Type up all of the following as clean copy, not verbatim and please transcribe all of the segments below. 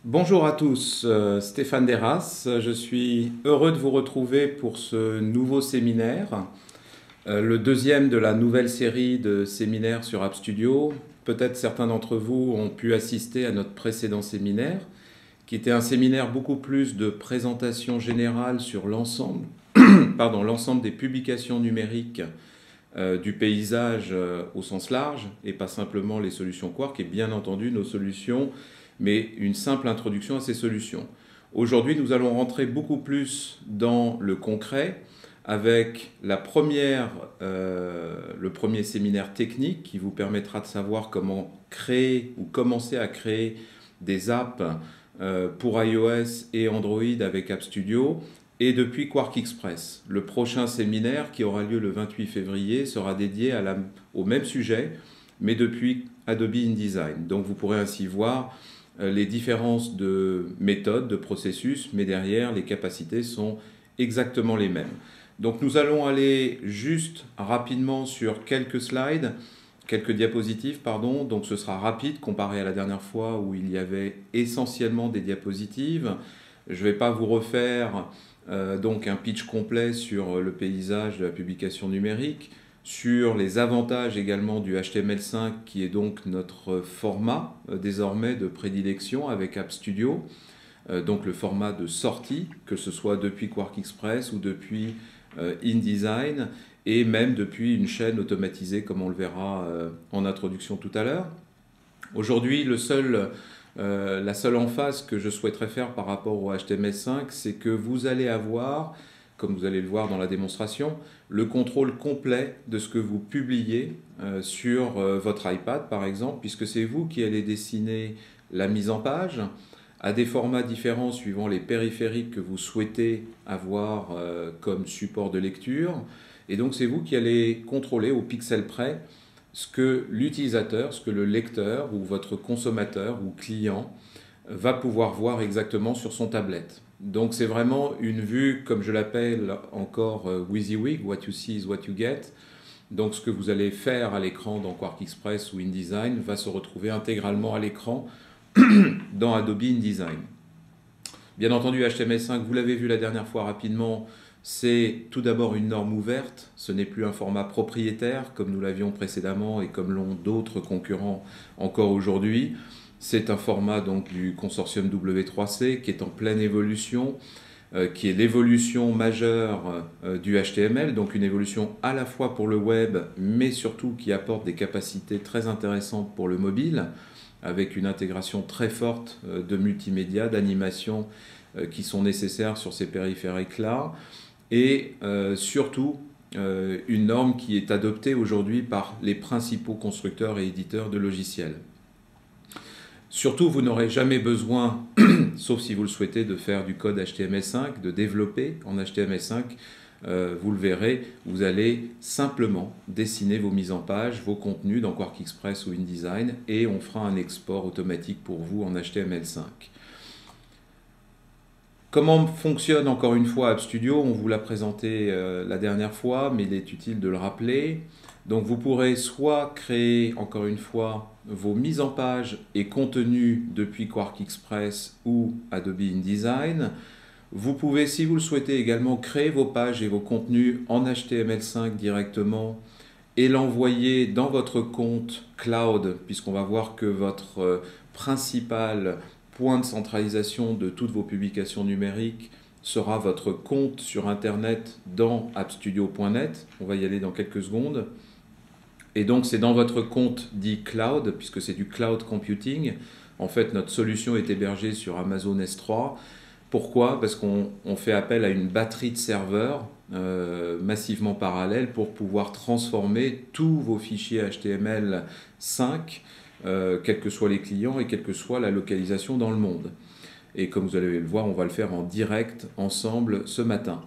Bonjour à tous, Stéphane Derras. Je suis heureux de vous retrouver pour ce nouveau séminaire, le deuxième de la nouvelle série de séminaires sur App Studio. Peut-être certains d'entre vous ont pu assister à notre précédent séminaire, qui était un séminaire beaucoup plus de présentation générale sur l'ensemble des publications numériques du paysage au sens large, et pas simplement les solutions Quark, et bien entendu nos solutions, mais une simple introduction à ces solutions. Aujourd'hui, nous allons rentrer beaucoup plus dans le concret avec le premier séminaire technique qui vous permettra de savoir comment créer ou commencer à créer des apps pour iOS et Android avec App Studio et depuis Quark Express. Le prochain séminaire qui aura lieu le 28 février sera dédié au même sujet, mais depuis Adobe InDesign. Donc vous pourrez ainsi voir les différences de méthode, de processus, mais derrière, les capacités sont exactement les mêmes. Donc nous allons aller juste rapidement sur quelques slides, quelques diapositives, pardon. Donc ce sera rapide comparé à la dernière fois où il y avait essentiellement des diapositives. Je ne vais pas vous refaire donc un pitch complet sur le paysage de la publication numérique, sur les avantages également du HTML5 qui est donc notre format désormais de prédilection avec App Studio, donc le format de sortie, que ce soit depuis Quark Express ou depuis InDesign et même depuis une chaîne automatisée comme on le verra en introduction tout à l'heure. Aujourd'hui, la seule emphase que je souhaiterais faire par rapport au HTML5, c'est que vous allez avoir, comme vous allez le voir dans la démonstration, le contrôle complet de ce que vous publiez sur votre iPad par exemple, puisque c'est vous qui allez dessiner la mise en page à des formats différents suivant les périphériques que vous souhaitez avoir comme support de lecture. Et donc c'est vous qui allez contrôler au pixel près ce que l'utilisateur, ce que le lecteur ou votre consommateur ou client va pouvoir voir exactement sur son tablette. Donc c'est vraiment une vue, comme je l'appelle encore WYSIWYG, what you see is what you get. Donc ce que vous allez faire à l'écran dans Quark Express ou InDesign va se retrouver intégralement à l'écran dans Adobe InDesign. Bien entendu, HTML5, vous l'avez vu la dernière fois rapidement, c'est tout d'abord une norme ouverte, ce n'est plus un format propriétaire comme nous l'avions précédemment et comme l'ont d'autres concurrents encore aujourd'hui. C'est un format donc du consortium W3C qui est en pleine évolution, qui est l'évolution majeure du HTML, donc une évolution à la fois pour le web, mais surtout qui apporte des capacités très intéressantes pour le mobile, avec une intégration très forte de multimédia, d'animation qui sont nécessaires sur ces périphériques-là, et surtout une norme qui est adoptée aujourd'hui par les principaux constructeurs et éditeurs de logiciels. Surtout, vous n'aurez jamais besoin, sauf si vous le souhaitez, de faire du code HTML5, de développer en HTML5. Vous le verrez, vous allez simplement dessiner vos mises en page, vos contenus dans Quark Express ou InDesign, et on fera un export automatique pour vous en HTML5. Comment fonctionne encore une fois App Studio? On vous l'a présenté la dernière fois, mais il est utile de le rappeler. Donc vous pourrez soit créer encore une fois vos mises en page et contenus depuis Quark Express ou Adobe InDesign. Vous pouvez, si vous le souhaitez, également créer vos pages et vos contenus en HTML5 directement et l'envoyer dans votre compte cloud, puisqu'on va voir que votre principal point de centralisation de toutes vos publications numériques sera votre compte sur Internet dans appstudio.net. On va y aller dans quelques secondes. Et donc c'est dans votre compte dit cloud, puisque c'est du cloud computing. En fait, notre solution est hébergée sur Amazon S3. Pourquoi? Parce qu'on fait appel à une batterie de serveurs massivement parallèle pour pouvoir transformer tous vos fichiers HTML5, quels que soient les clients et quelle que soit la localisation dans le monde. Et comme vous allez le voir, on va le faire en direct ensemble ce matin.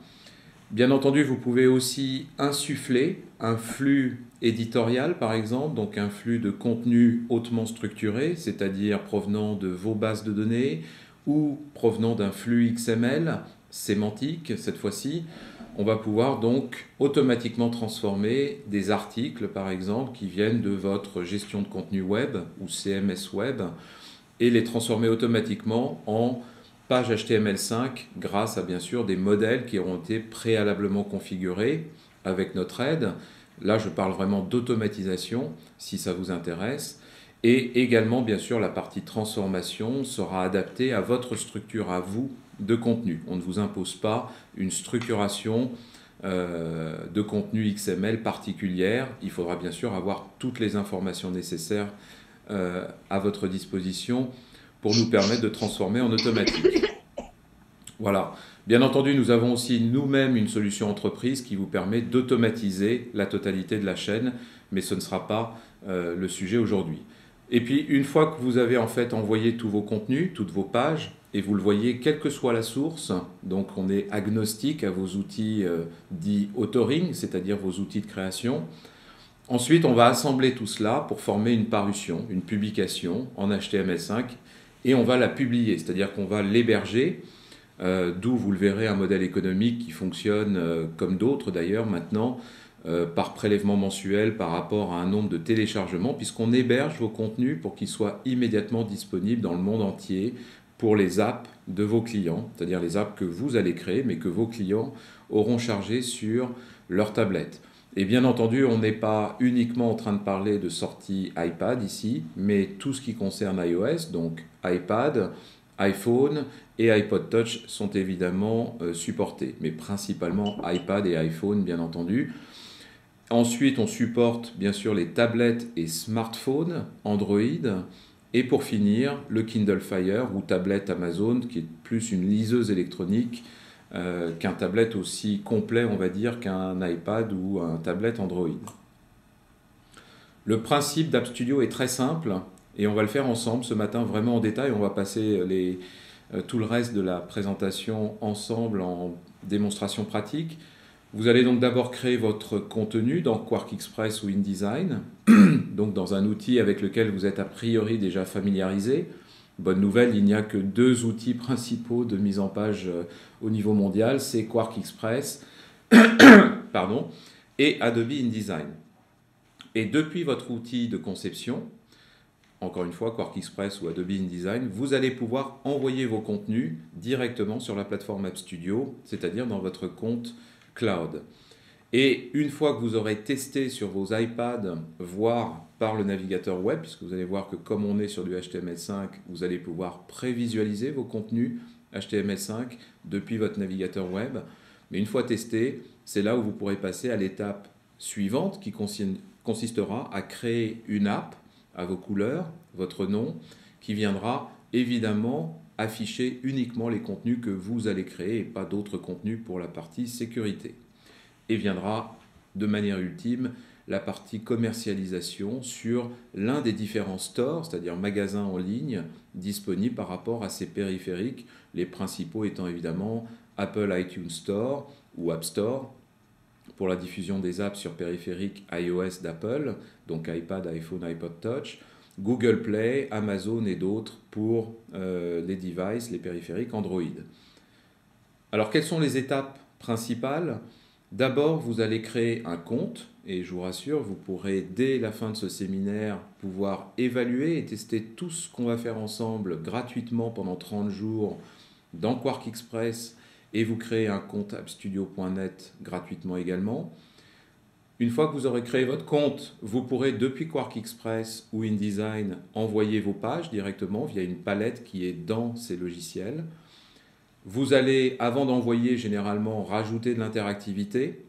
Bien entendu, vous pouvez aussi insuffler un flux éditorial, par exemple, donc un flux de contenu hautement structuré, c'est-à-dire provenant de vos bases de données ou provenant d'un flux XML sémantique, cette fois-ci. On va pouvoir donc automatiquement transformer des articles, par exemple, qui viennent de votre gestion de contenu web ou CMS web et les transformer automatiquement en page HTML5 grâce à bien sûr des modèles qui auront été préalablement configurés avec notre aide. Là, je parle vraiment d'automatisation si ça vous intéresse. Et également, bien sûr, la partie transformation sera adaptée à votre structure, à vous, de contenu. On ne vous impose pas une structuration de contenu XML particulière. Il faudra bien sûr avoir toutes les informations nécessaires à votre disposition pour nous permettre de transformer en automatique. Voilà. Bien entendu, nous avons aussi nous-mêmes une solution entreprise qui vous permet d'automatiser la totalité de la chaîne, mais ce ne sera pas le sujet aujourd'hui. Et puis, une fois que vous avez en fait envoyé tous vos contenus, toutes vos pages, et vous le voyez, quelle que soit la source, donc on est agnostique à vos outils dits authoring, c'est-à-dire vos outils de création. Ensuite, on va assembler tout cela pour former une parution, une publication en HTML5, et on va la publier, c'est-à-dire qu'on va l'héberger, d'où vous le verrez un modèle économique qui fonctionne comme d'autres d'ailleurs maintenant, par prélèvement mensuel par rapport à un nombre de téléchargements, puisqu'on héberge vos contenus pour qu'ils soient immédiatement disponibles dans le monde entier pour les apps de vos clients, c'est-à-dire les apps que vous allez créer, mais que vos clients auront chargées sur leur tablette. Et bien entendu, on n'est pas uniquement en train de parler de sortie iPad ici, mais tout ce qui concerne iOS, donc iPad, iPhone et iPod Touch sont évidemment supportés, mais principalement iPad et iPhone, bien entendu. Ensuite, on supporte bien sûr les tablettes et smartphones Android. Et pour finir, le Kindle Fire ou tablette Amazon, qui est plus une liseuse électronique qu'un tablette aussi complet, on va dire, qu'un iPad ou un tablette Android. Le principe d'App Studio est très simple et on va le faire ensemble ce matin vraiment en détail. On va passer tout le reste de la présentation ensemble en démonstration pratique. Vous allez donc d'abord créer votre contenu dans Quark Express ou InDesign, donc dans un outil avec lequel vous êtes a priori déjà familiarisé. Bonne nouvelle, il n'y a que 2 outils principaux de mise en page au niveau mondial, c'est Quark Express pardon, et Adobe InDesign. Et depuis votre outil de conception, encore une fois Quark Express ou Adobe InDesign, vous allez pouvoir envoyer vos contenus directement sur la plateforme App Studio, c'est-à-dire dans votre compte cloud. Et une fois que vous aurez testé sur vos iPads, voire par le navigateur web, puisque vous allez voir que comme on est sur du HTML5, vous allez pouvoir prévisualiser vos contenus HTML5 depuis votre navigateur web. Mais une fois testé, c'est là où vous pourrez passer à l'étape suivante qui consistera à créer une app à vos couleurs, votre nom, qui viendra évidemment afficher uniquement les contenus que vous allez créer et pas d'autres contenus pour la partie sécurité. Et viendra de manière ultime la partie commercialisation sur l'un des différents stores, c'est-à-dire magasins en ligne disponibles par rapport à ces périphériques, les principaux étant évidemment Apple iTunes Store ou App Store pour la diffusion des apps sur périphériques iOS d'Apple, donc iPad, iPhone, iPod Touch, Google Play, Amazon et d'autres pour les devices, les périphériques Android. Alors quelles sont les étapes principales ? D'abord, vous allez créer un compte et je vous rassure, vous pourrez dès la fin de ce séminaire pouvoir évaluer et tester tout ce qu'on va faire ensemble gratuitement pendant 30 jours dans Quark Express et vous créez un compte appstudio.net gratuitement également. Une fois que vous aurez créé votre compte, vous pourrez depuis Quark Express ou InDesign envoyer vos pages directement via une palette qui est dans ces logiciels. Vous allez, avant d'envoyer, généralement rajouter de l'interactivité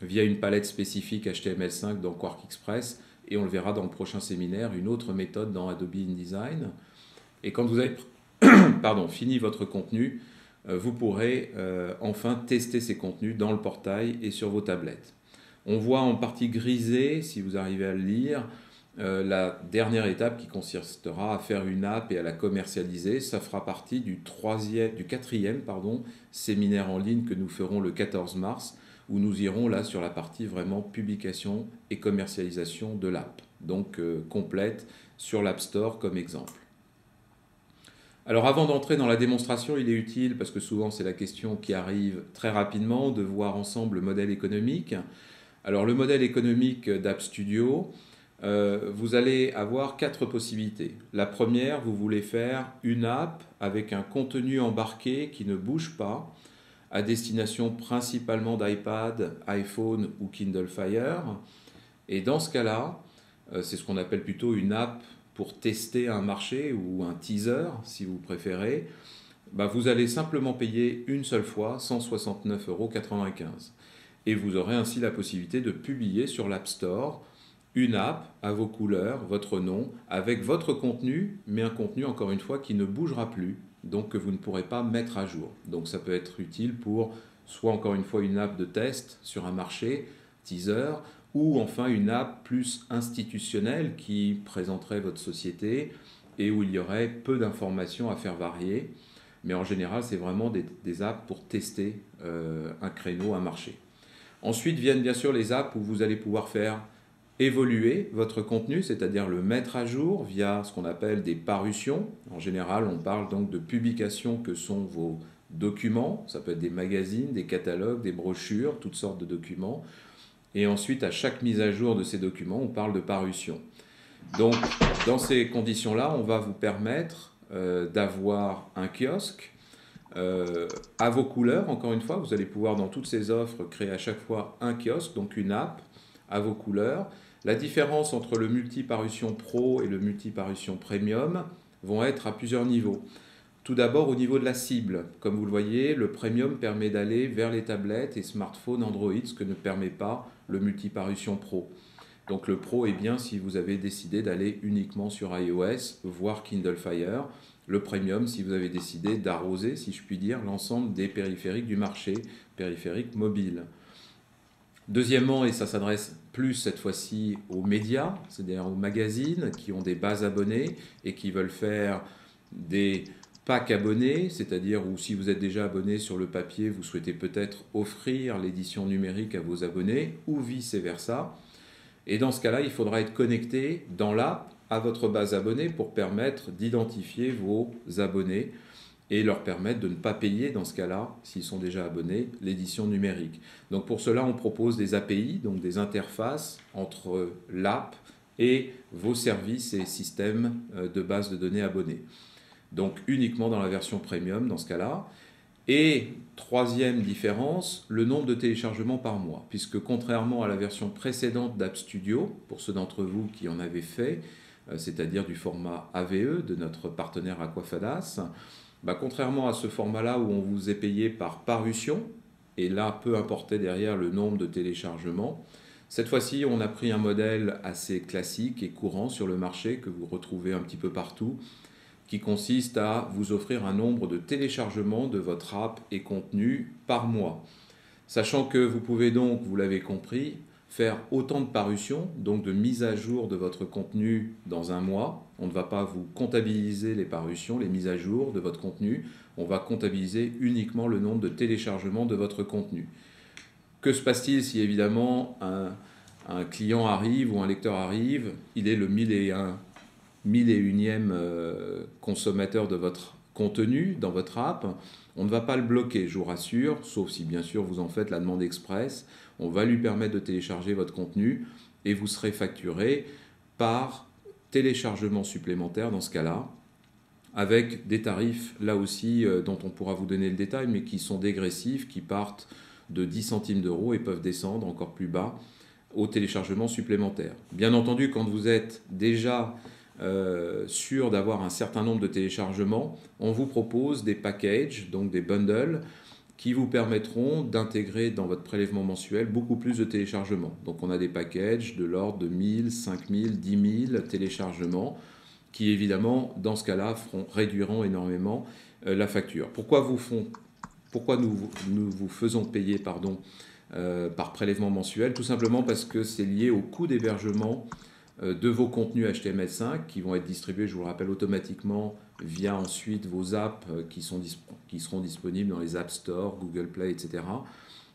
via une palette spécifique HTML5 dans Quark Express et on le verra dans le prochain séminaire, une autre méthode dans Adobe InDesign. Et quand vous avez fini votre contenu, vous pourrez enfin tester ces contenus dans le portail et sur vos tablettes. On voit en partie grisé, si vous arrivez à le lire, la dernière étape qui consistera à faire une app et à la commercialiser. Ça fera partie du quatrième séminaire en ligne que nous ferons le 14 mars, où nous irons là sur la partie vraiment publication et commercialisation de l'app, donc complète sur l'App Store comme exemple. Alors avant d'entrer dans la démonstration, il est utile, parce que souvent c'est la question qui arrive très rapidement, de voir ensemble le modèle économique. Alors le modèle économique d'App Studio, vous allez avoir 4 possibilités. La première, vous voulez faire une app avec un contenu embarqué qui ne bouge pas, à destination principalement d'iPad, iPhone ou Kindle Fire. Et dans ce cas-là, c'est ce qu'on appelle plutôt une app pour tester un marché ou un teaser, si vous préférez. Bah, vous allez simplement payer une seule fois 169,95 €. Et vous aurez ainsi la possibilité de publier sur l'App Store une app à vos couleurs, votre nom, avec votre contenu, mais un contenu encore une fois qui ne bougera plus, donc que vous ne pourrez pas mettre à jour. Donc ça peut être utile pour soit encore une fois une app de test sur un marché, teaser, ou enfin une app plus institutionnelle qui présenterait votre société et où il y aurait peu d'informations à faire varier. Mais en général, c'est vraiment des apps pour tester un créneau, un marché. Ensuite viennent bien sûr les apps où vous allez pouvoir faire évoluer votre contenu, c'est-à-dire le mettre à jour via ce qu'on appelle des parutions. En général, on parle donc de publications que sont vos documents. Ça peut être des magazines, des catalogues, des brochures, toutes sortes de documents. Et ensuite, à chaque mise à jour de ces documents, on parle de parution. Donc, dans ces conditions-là, on va vous permettre d'avoir un kiosque à vos couleurs. Encore une fois, vous allez pouvoir, dans toutes ces offres, créer à chaque fois un kiosque, donc une app à vos couleurs. La différence entre le multi-parution Pro et le multi-parution Premium vont être à plusieurs niveaux. Tout d'abord au niveau de la cible. Comme vous le voyez, le Premium permet d'aller vers les tablettes et smartphones Android, ce que ne permet pas le multi-parution Pro. Donc le Pro est bien si vous avez décidé d'aller uniquement sur iOS, voire Kindle Fire. Le Premium si vous avez décidé d'arroser, si je puis dire, l'ensemble des périphériques du marché, périphériques mobiles. Deuxièmement, et ça s'adresse plus cette fois-ci aux médias, c'est-à-dire aux magazines qui ont des bases abonnés et qui veulent faire des packs abonnés, c'est-à-dire où si vous êtes déjà abonné sur le papier, vous souhaitez peut-être offrir l'édition numérique à vos abonnés ou vice-versa. Et dans ce cas-là, il faudra être connecté dans l'app à votre base abonnée pour permettre d'identifier vos abonnés et leur permettre de ne pas payer, dans ce cas-là, s'ils sont déjà abonnés, l'édition numérique. Donc pour cela, on propose des API, donc des interfaces entre l'app et vos services et systèmes de base de données abonnés. Donc uniquement dans la version premium, dans ce cas-là. Et troisième différence, le nombre de téléchargements par mois, puisque contrairement à la version précédente d'App Studio, pour ceux d'entre vous qui en avaient fait, c'est-à-dire du format AVE de notre partenaire Aquafadas, contrairement à ce format-là où on vous est payé par parution, et là peu importait derrière le nombre de téléchargements, cette fois-ci on a pris un modèle assez classique et courant sur le marché que vous retrouvez un petit peu partout, qui consiste à vous offrir un nombre de téléchargements de votre app et contenu par mois. Sachant que vous pouvez donc, vous l'avez compris, faire autant de parutions, donc de mise à jour de votre contenu dans un mois. On ne va pas vous comptabiliser les parutions, les mises à jour de votre contenu. On va comptabiliser uniquement le nombre de téléchargements de votre contenu. Que se passe-t-il si évidemment un client arrive ou un lecteur arrive, il est le 1001e consommateur de votre contenu dans votre app, on ne va pas le bloquer, je vous rassure, sauf si bien sûr vous en faites la demande express. On va lui permettre de télécharger votre contenu et vous serez facturé par téléchargement supplémentaire dans ce cas-là, avec des tarifs là aussi dont on pourra vous donner le détail, mais qui sont dégressifs, qui partent de 10 centimes d'euros et peuvent descendre encore plus bas au téléchargement supplémentaire. Bien entendu, quand vous êtes déjà sûr d'avoir un certain nombre de téléchargements, on vous propose des packages, donc des bundles, qui vous permettront d'intégrer dans votre prélèvement mensuel beaucoup plus de téléchargements. Donc on a des packages de l'ordre de 1000, 5000, 10 000 téléchargements qui évidemment dans ce cas-là réduiront énormément la facture. Pourquoi nous vous faisons payer par prélèvement mensuel? Tout simplement parce que c'est lié au coût d'hébergement de vos contenus HTML5 qui vont être distribués, je vous le rappelle, automatiquement via ensuite vos apps qui seront disponibles dans les App Store, Google Play, etc.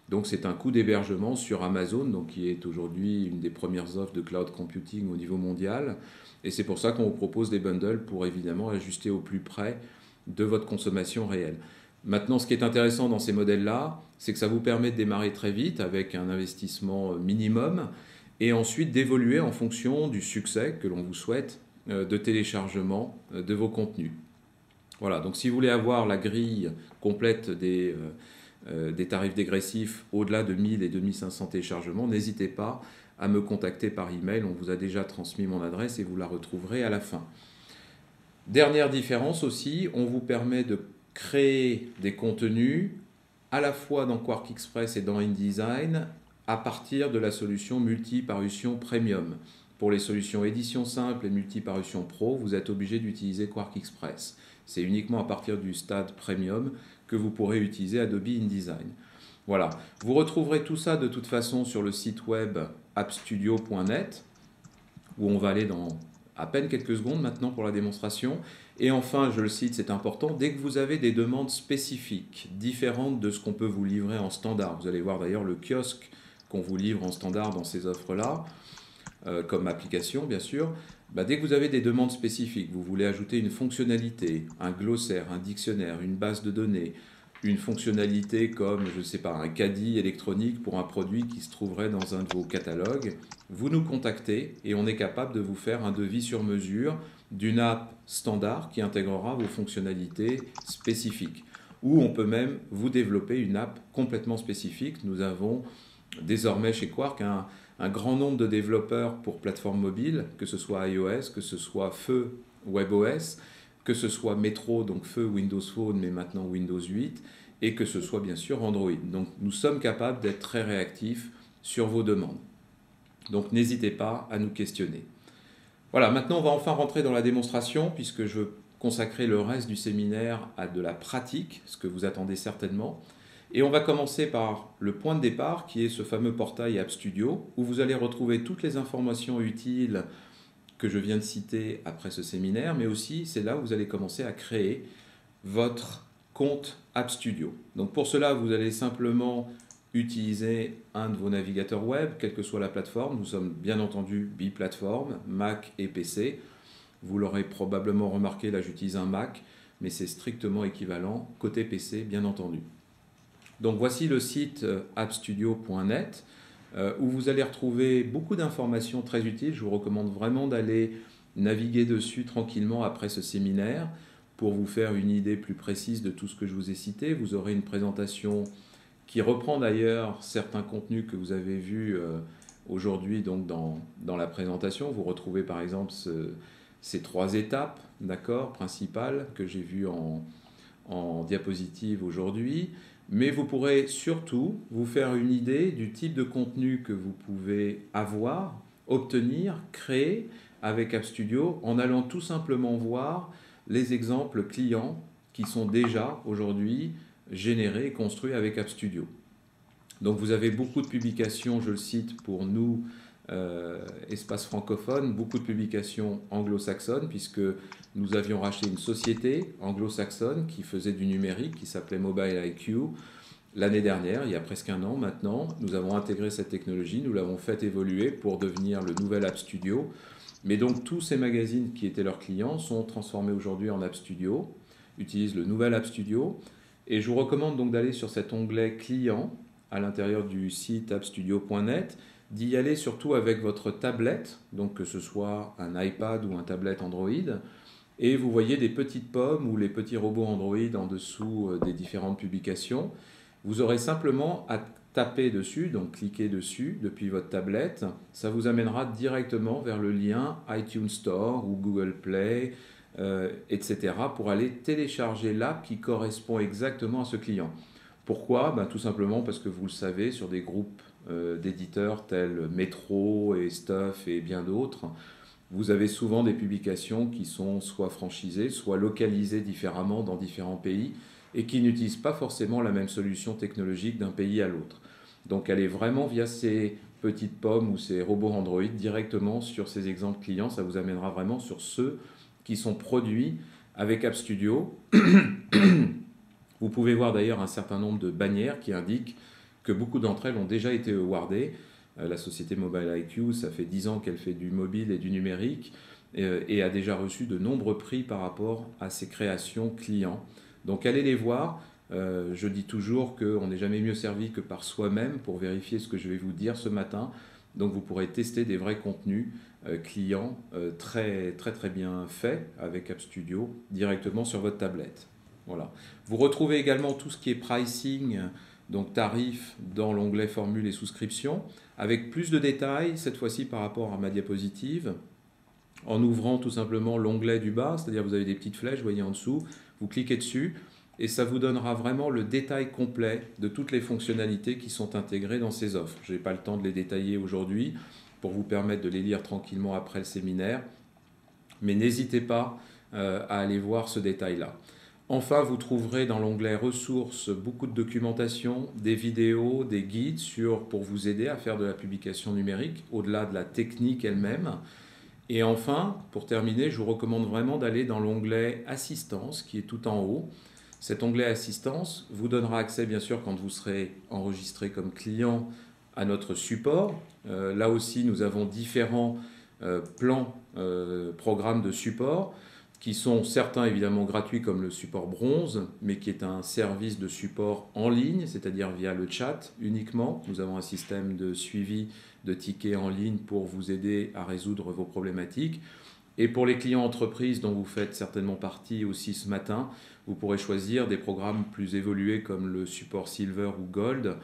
Donc c'est un coût d'hébergement sur Amazon, donc qui est aujourd'hui une des premières offres de cloud computing au niveau mondial. Et c'est pour ça qu'on vous propose des bundles pour évidemment ajuster au plus près de votre consommation réelle. Maintenant, ce qui est intéressant dans ces modèles-là, c'est que ça vous permet de démarrer très vite avec un investissement minimum et ensuite d'évoluer en fonction du succès que l'on vous souhaite de téléchargement de vos contenus. Voilà, donc si vous voulez avoir la grille complète des tarifs dégressifs au-delà de 1000 et 2500 téléchargements, n'hésitez pas à me contacter par email. On vous a déjà transmis mon adresse et vous la retrouverez à la fin. Dernière différence aussi, on vous permet de créer des contenus à la fois dans Quark Express et dans InDesign à partir de la solution multi-parution premium. Pour les solutions édition simple et multi-parution pro, vous êtes obligé d'utiliser Quark Express. C'est uniquement à partir du stade premium que vous pourrez utiliser Adobe InDesign. Voilà, vous retrouverez tout ça de toute façon sur le site web appstudio.net où on va aller dans à peine quelques secondes maintenant pour la démonstration. Et enfin, je le cite, c'est important, dès que vous avez des demandes spécifiques, différentes de ce qu'on peut vous livrer en standard, vous allez voir d'ailleurs le kiosque qu'on vous livre en standard dans ces offres-là, comme application bien sûr, dès que vous avez des demandes spécifiques, vous voulez ajouter une fonctionnalité, un glossaire, un dictionnaire, une base de données, une fonctionnalité comme, je ne sais pas, un caddie électronique pour un produit qui se trouverait dans un de vos catalogues, vous nous contactez et on est capable de vous faire un devis sur mesure d'une app standard qui intégrera vos fonctionnalités spécifiques. Ou on peut même vous développer une app complètement spécifique. Nous avons désormais chez Quark un grand nombre de développeurs pour plateformes mobiles, que ce soit iOS, que ce soit Feu WebOS, que ce soit Metro, donc Feu Windows Phone, mais maintenant Windows 8, et que ce soit bien sûr Android. Donc nous sommes capables d'être très réactifs sur vos demandes. Donc n'hésitez pas à nous questionner. Voilà, maintenant on va enfin rentrer dans la démonstration, puisque je veux consacrer le reste du séminaire à de la pratique, ce que vous attendez certainement. Et on va commencer par le point de départ, qui est ce fameux portail App Studio, où vous allez retrouver toutes les informations utiles que je viens de citer après ce séminaire, mais aussi c'est là où vous allez commencer à créer votre compte App Studio. Donc pour cela, vous allez simplement utiliser un de vos navigateurs web, quelle que soit la plateforme. Nous sommes bien entendu biplateforme, Mac et PC. Vous l'aurez probablement remarqué, là j'utilise un Mac, mais c'est strictement équivalent côté PC, bien entendu. Donc voici le site appstudio.net où vous allez retrouver beaucoup d'informations très utiles. Je vous recommande vraiment d'aller naviguer dessus tranquillement après ce séminaire pour vous faire une idée plus précise de tout ce que je vous ai cité. Vous aurez une présentation qui reprend d'ailleurs certains contenus que vous avez vus aujourd'hui donc dans la présentation. Vous retrouvez par exemple ces 3 étapes, d'accord, principales que j'ai vues en diapositive aujourd'hui. Mais vous pourrez surtout vous faire une idée du type de contenu que vous pouvez avoir, obtenir, créer avec App Studio en allant tout simplement voir les exemples clients qui sont déjà aujourd'hui générés et construits avec App Studio. Donc vous avez beaucoup de publications, je le cite pour nous, espace francophone, beaucoup de publications anglo-saxonnes puisque nous avions racheté une société anglo-saxonne qui faisait du numérique, qui s'appelait Mobile IQ. L'année dernière, il y a presque un an maintenant, nous avons intégré cette technologie, nous l'avons fait évoluer pour devenir le nouvel App Studio. Mais donc tous ces magazines qui étaient leurs clients sont transformés aujourd'hui en App Studio, utilisent le nouvel App Studio. Et je vous recommande donc d'aller sur cet onglet client à l'intérieur du site appstudio.net, d'y aller surtout avec votre tablette, donc que ce soit un iPad ou un tablette Android, et vous voyez des petites pommes ou les petits robots Android en dessous des différentes publications. Vous aurez simplement à taper dessus, donc cliquer dessus depuis votre tablette. Ça vous amènera directement vers le lien iTunes Store ou Google Play, etc. pour aller télécharger l'app qui correspond exactement à ce client. Pourquoi ? Tout simplement parce que vous le savez, sur des groupes d'éditeurs tels Metro et Stuff et bien d'autres, vous avez souvent des publications qui sont soit franchisées, soit localisées différemment dans différents pays et qui n'utilisent pas forcément la même solution technologique d'un pays à l'autre. Donc allez vraiment via ces petites pommes ou ces robots Android directement sur ces exemples clients, ça vous amènera vraiment sur ceux qui sont produits avec App Studio. Vous pouvez voir d'ailleurs un certain nombre de bannières qui indiquent que beaucoup d'entre elles ont déjà été awardées. La société Mobile IQ, ça fait 10 ans qu'elle fait du mobile et du numérique et a déjà reçu de nombreux prix par rapport à ses créations clients. Donc allez les voir. Je dis toujours qu'on n'est jamais mieux servi que par soi-même pour vérifier ce que je vais vous dire ce matin. Donc vous pourrez tester des vrais contenus clients très bien faits avec App Studio directement sur votre tablette. Voilà. Vous retrouvez également tout ce qui est pricing, donc tarifs, dans l'onglet formules et souscriptions, avec plus de détails, cette fois-ci par rapport à ma diapositive, en ouvrant tout simplement l'onglet du bas, c'est-à-dire vous avez des petites flèches, vous voyez en dessous, vous cliquez dessus, et ça vous donnera vraiment le détail complet de toutes les fonctionnalités qui sont intégrées dans ces offres. Je n'ai pas le temps de les détailler aujourd'hui pour vous permettre de les lire tranquillement après le séminaire, mais n'hésitez pas à aller voir ce détail-là. Enfin, vous trouverez dans l'onglet ressources beaucoup de documentation, des vidéos, des guides pour vous aider à faire de la publication numérique, au-delà de la technique elle-même. Et enfin, pour terminer, je vous recommande vraiment d'aller dans l'onglet Assistance, qui est tout en haut. Cet onglet Assistance vous donnera accès, bien sûr, quand vous serez enregistré comme client, à notre support. Là aussi, nous avons différents programmes de support, qui sont certains évidemment gratuits comme le support bronze, mais qui est un service de support en ligne, c'est-à-dire via le chat uniquement. Nous avons un système de suivi de tickets en ligne pour vous aider à résoudre vos problématiques. Et pour les clients entreprises dont vous faites certainement partie aussi ce matin, vous pourrez choisir des programmes plus évolués comme le support Silver ou Gold,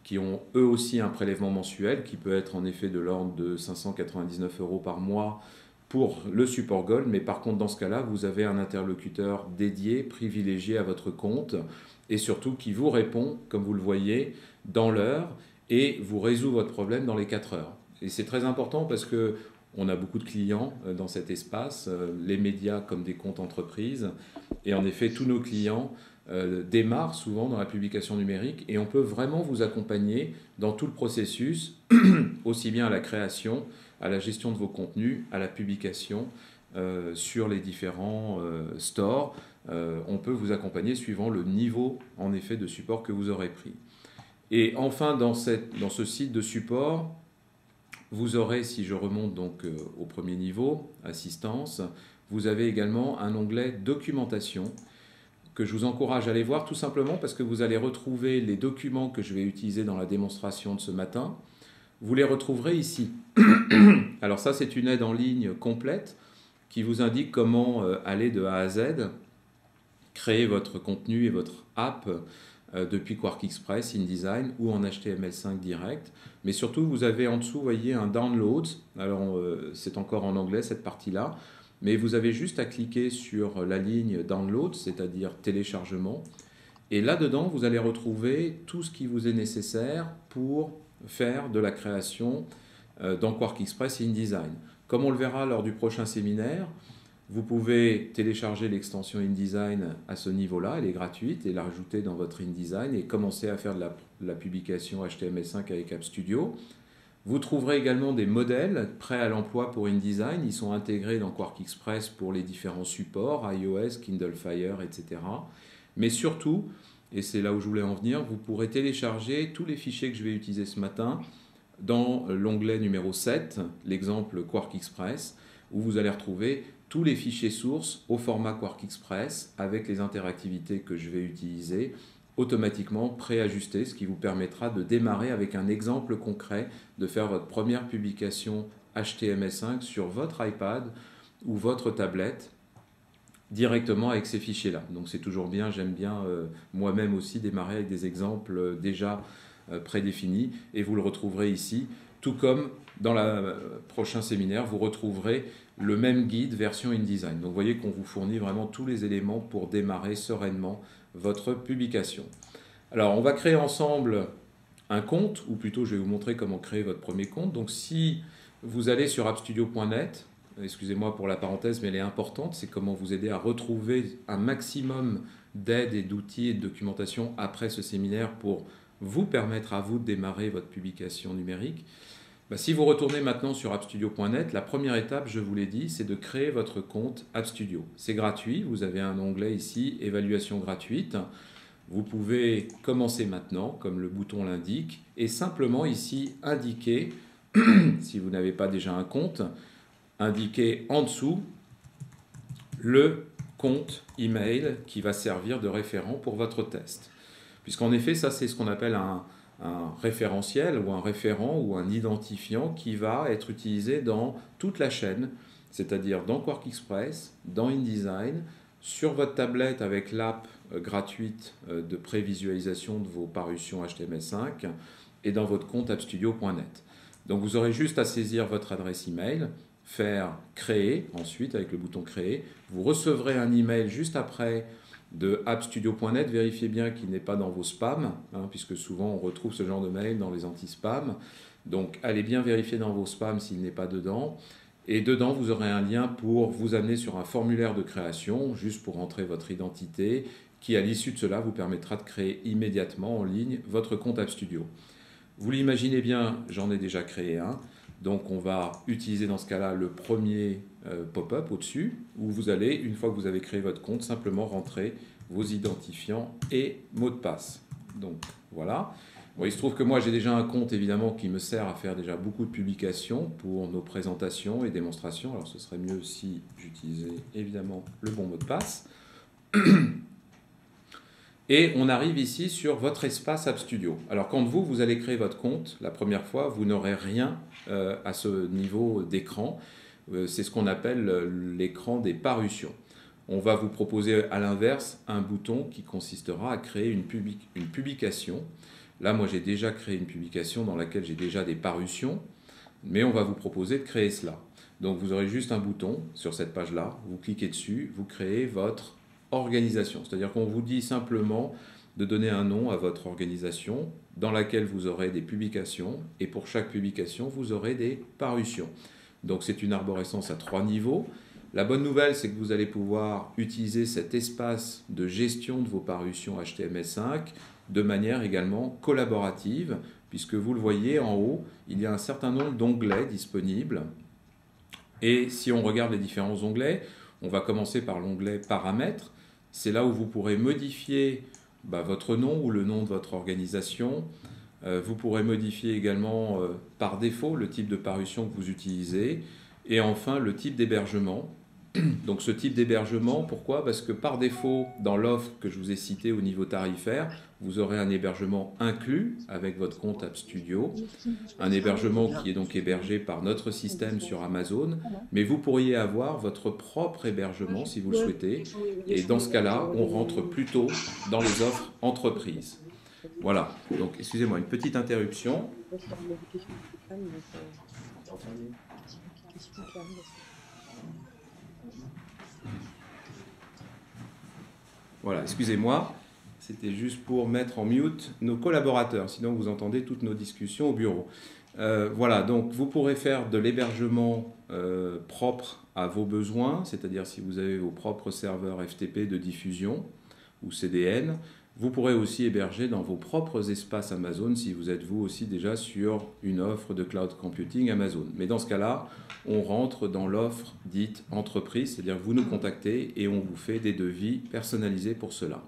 qui ont eux aussi un prélèvement mensuel qui peut être en effet de l'ordre de 599 € par mois pour le support Gold, mais par contre dans ce cas-là, vous avez un interlocuteur dédié, privilégié à votre compte, et surtout qui vous répond, comme vous le voyez, dans l'heure, et vous résout votre problème dans les 4 heures. Et c'est très important parce que on a beaucoup de clients dans cet espace, les médias comme des comptes entreprises, et en effet tous nos clients démarrent souvent dans la publication numérique, et on peut vraiment vous accompagner dans tout le processus, aussi bien à la création, à la gestion de vos contenus, à la publication sur les différents stores. On peut vous accompagner suivant le niveau en effet de support que vous aurez pris. Et enfin, dans ce site de support, vous aurez, si je remonte donc au premier niveau, assistance, vous avez également un onglet documentation que je vous encourage à aller voir tout simplement parce que vous allez retrouver les documents que je vais utiliser dans la démonstration de ce matin. Vous les retrouverez ici. Alors ça, c'est une aide en ligne complète qui vous indique comment aller de A à Z, créer votre contenu et votre app depuis QuarkXpress, InDesign ou en HTML5 direct. Mais surtout, vous avez en dessous, vous voyez, un download. Alors, c'est encore en anglais cette partie-là. Mais vous avez juste à cliquer sur la ligne download, c'est-à-dire téléchargement. Et là-dedans, vous allez retrouver tout ce qui vous est nécessaire pour faire de la création dans QuarkXpress et InDesign. Comme on le verra lors du prochain séminaire, vous pouvez télécharger l'extension InDesign à ce niveau-là, elle est gratuite, et la rajouter dans votre InDesign et commencer à faire de la publication HTML5 avec App Studio. Vous trouverez également des modèles prêts à l'emploi pour InDesign. Ils sont intégrés dans QuarkXpress pour les différents supports, iOS, Kindle Fire, etc. Mais surtout, et c'est là où je voulais en venir, vous pourrez télécharger tous les fichiers que je vais utiliser ce matin dans l'onglet numéro 7, l'exemple QuarkXpress, où vous allez retrouver tous les fichiers sources au format QuarkXpress avec les interactivités que je vais utiliser automatiquement préajusté, ce qui vous permettra de démarrer avec un exemple concret, de faire votre première publication HTML5 sur votre iPad ou votre tablette directement avec ces fichiers-là. Donc c'est toujours bien, j'aime bien moi-même aussi démarrer avec des exemples déjà prédéfinis, et vous le retrouverez ici, tout comme dans le prochain séminaire, vous retrouverez le même guide version InDesign. Donc vous voyez qu'on vous fournit vraiment tous les éléments pour démarrer sereinement votre publication. Alors on va créer ensemble un compte, ou plutôt je vais vous montrer comment créer votre premier compte. Donc si vous allez sur appstudio.net, excusez-moi pour la parenthèse mais elle est importante, c'est comment vous aider à retrouver un maximum d'aides et d'outils et de documentation après ce séminaire pour vous permettre à vous de démarrer votre publication numérique. Si vous retournez maintenant sur appstudio.net, la première étape, je vous l'ai dit, c'est de créer votre compte AppStudio. C'est gratuit, vous avez un onglet ici, évaluation gratuite. Vous pouvez commencer maintenant, comme le bouton l'indique, et simplement ici indiquer, si vous n'avez pas déjà un compte, indiquer en dessous le compte email qui va servir de référent pour votre test. Puisqu'en effet, ça c'est ce qu'on appelle un un référentiel ou un référent ou un identifiant qui va être utilisé dans toute la chaîne, c'est-à-dire dans QuarkXPress, dans InDesign, sur votre tablette avec l'app gratuite de prévisualisation de vos parutions HTML5 et dans votre compte appstudio.net. Donc vous aurez juste à saisir votre adresse email, faire créer, ensuite avec le bouton créer, vous recevrez un email juste après de appstudio.net, vérifiez bien qu'il n'est pas dans vos spams, hein, puisque souvent on retrouve ce genre de mail dans les anti-spams. Donc allez bien vérifier dans vos spams s'il n'est pas dedans. Et dedans, vous aurez un lien pour vous amener sur un formulaire de création, juste pour entrer votre identité, qui à l'issue de cela vous permettra de créer immédiatement en ligne votre compte AppStudio. Vous l'imaginez bien, j'en ai déjà créé un. Donc on va utiliser dans ce cas-là le premier pop-up au-dessus, où vous allez, une fois que vous avez créé votre compte, simplement rentrer vos identifiants et mots de passe. Donc voilà. Bon, il se trouve que moi j'ai déjà un compte évidemment qui me sert à faire déjà beaucoup de publications pour nos présentations et démonstrations. Alors ce serait mieux si j'utilisais évidemment le bon mot de passe. Et on arrive ici sur votre espace AppStudio. Alors quand vous allez créer votre compte, la première fois, vous n'aurez rien à ce niveau d'écran. C'est ce qu'on appelle l'écran des parutions. On va vous proposer à l'inverse un bouton qui consistera à créer une publication. Là, moi j'ai déjà créé une publication dans laquelle j'ai déjà des parutions, mais on va vous proposer de créer cela. Donc vous aurez juste un bouton sur cette page-là, vous cliquez dessus, vous créez votre organisation. C'est-à-dire qu'on vous dit simplement de donner un nom à votre organisation dans laquelle vous aurez des publications et pour chaque publication, vous aurez des parutions. Donc c'est une arborescence à 3 niveaux. La bonne nouvelle, c'est que vous allez pouvoir utiliser cet espace de gestion de vos parutions HTML5 de manière également collaborative, puisque vous le voyez en haut, il y a un certain nombre d'onglets disponibles. Et si on regarde les différents onglets, on va commencer par l'onglet Paramètres. C'est là où vous pourrez modifier votre nom ou le nom de votre organisation. Vous pourrez modifier également par défaut le type de parution que vous utilisez. Et enfin, le type d'hébergement. Donc ce type d'hébergement, pourquoi? Parce que par défaut, dans l'offre que je vous ai citée au niveau tarifaire, vous aurez un hébergement inclus avec votre compte AppStudio, un hébergement qui est donc hébergé par notre système sur Amazon, mais vous pourriez avoir votre propre hébergement si vous le souhaitez, et dans ce cas-là, on rentre plutôt dans les offres entreprises. Voilà, donc excusez-moi, une petite interruption. Voilà, excusez-moi, c'était juste pour mettre en mute nos collaborateurs, sinon vous entendez toutes nos discussions au bureau. Voilà, donc vous pourrez faire de l'hébergement propre à vos besoins, c'est-à-dire si vous avez vos propres serveurs FTP de diffusion ou CDN. Vous pourrez aussi héberger dans vos propres espaces Amazon si vous êtes vous aussi déjà sur une offre de cloud computing Amazon. Mais dans ce cas-là, on rentre dans l'offre dite entreprise, c'est-à-dire que vous nous contactez et on vous fait des devis personnalisés pour cela.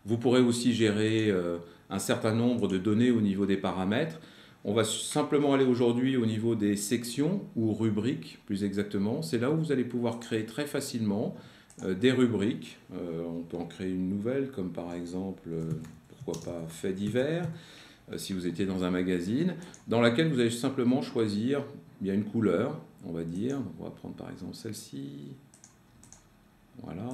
Vous pourrez aussi gérer un certain nombre de données au niveau des paramètres. On va simplement aller aujourd'hui au niveau des sections ou rubriques, plus exactement. C'est là où vous allez pouvoir créer très facilement des rubriques. On peut en créer une nouvelle, comme par exemple, pourquoi pas, faits divers, si vous étiez dans un magazine, dans laquelle vous allez simplement choisir une couleur, on va dire. On va prendre par exemple celle-ci. Voilà.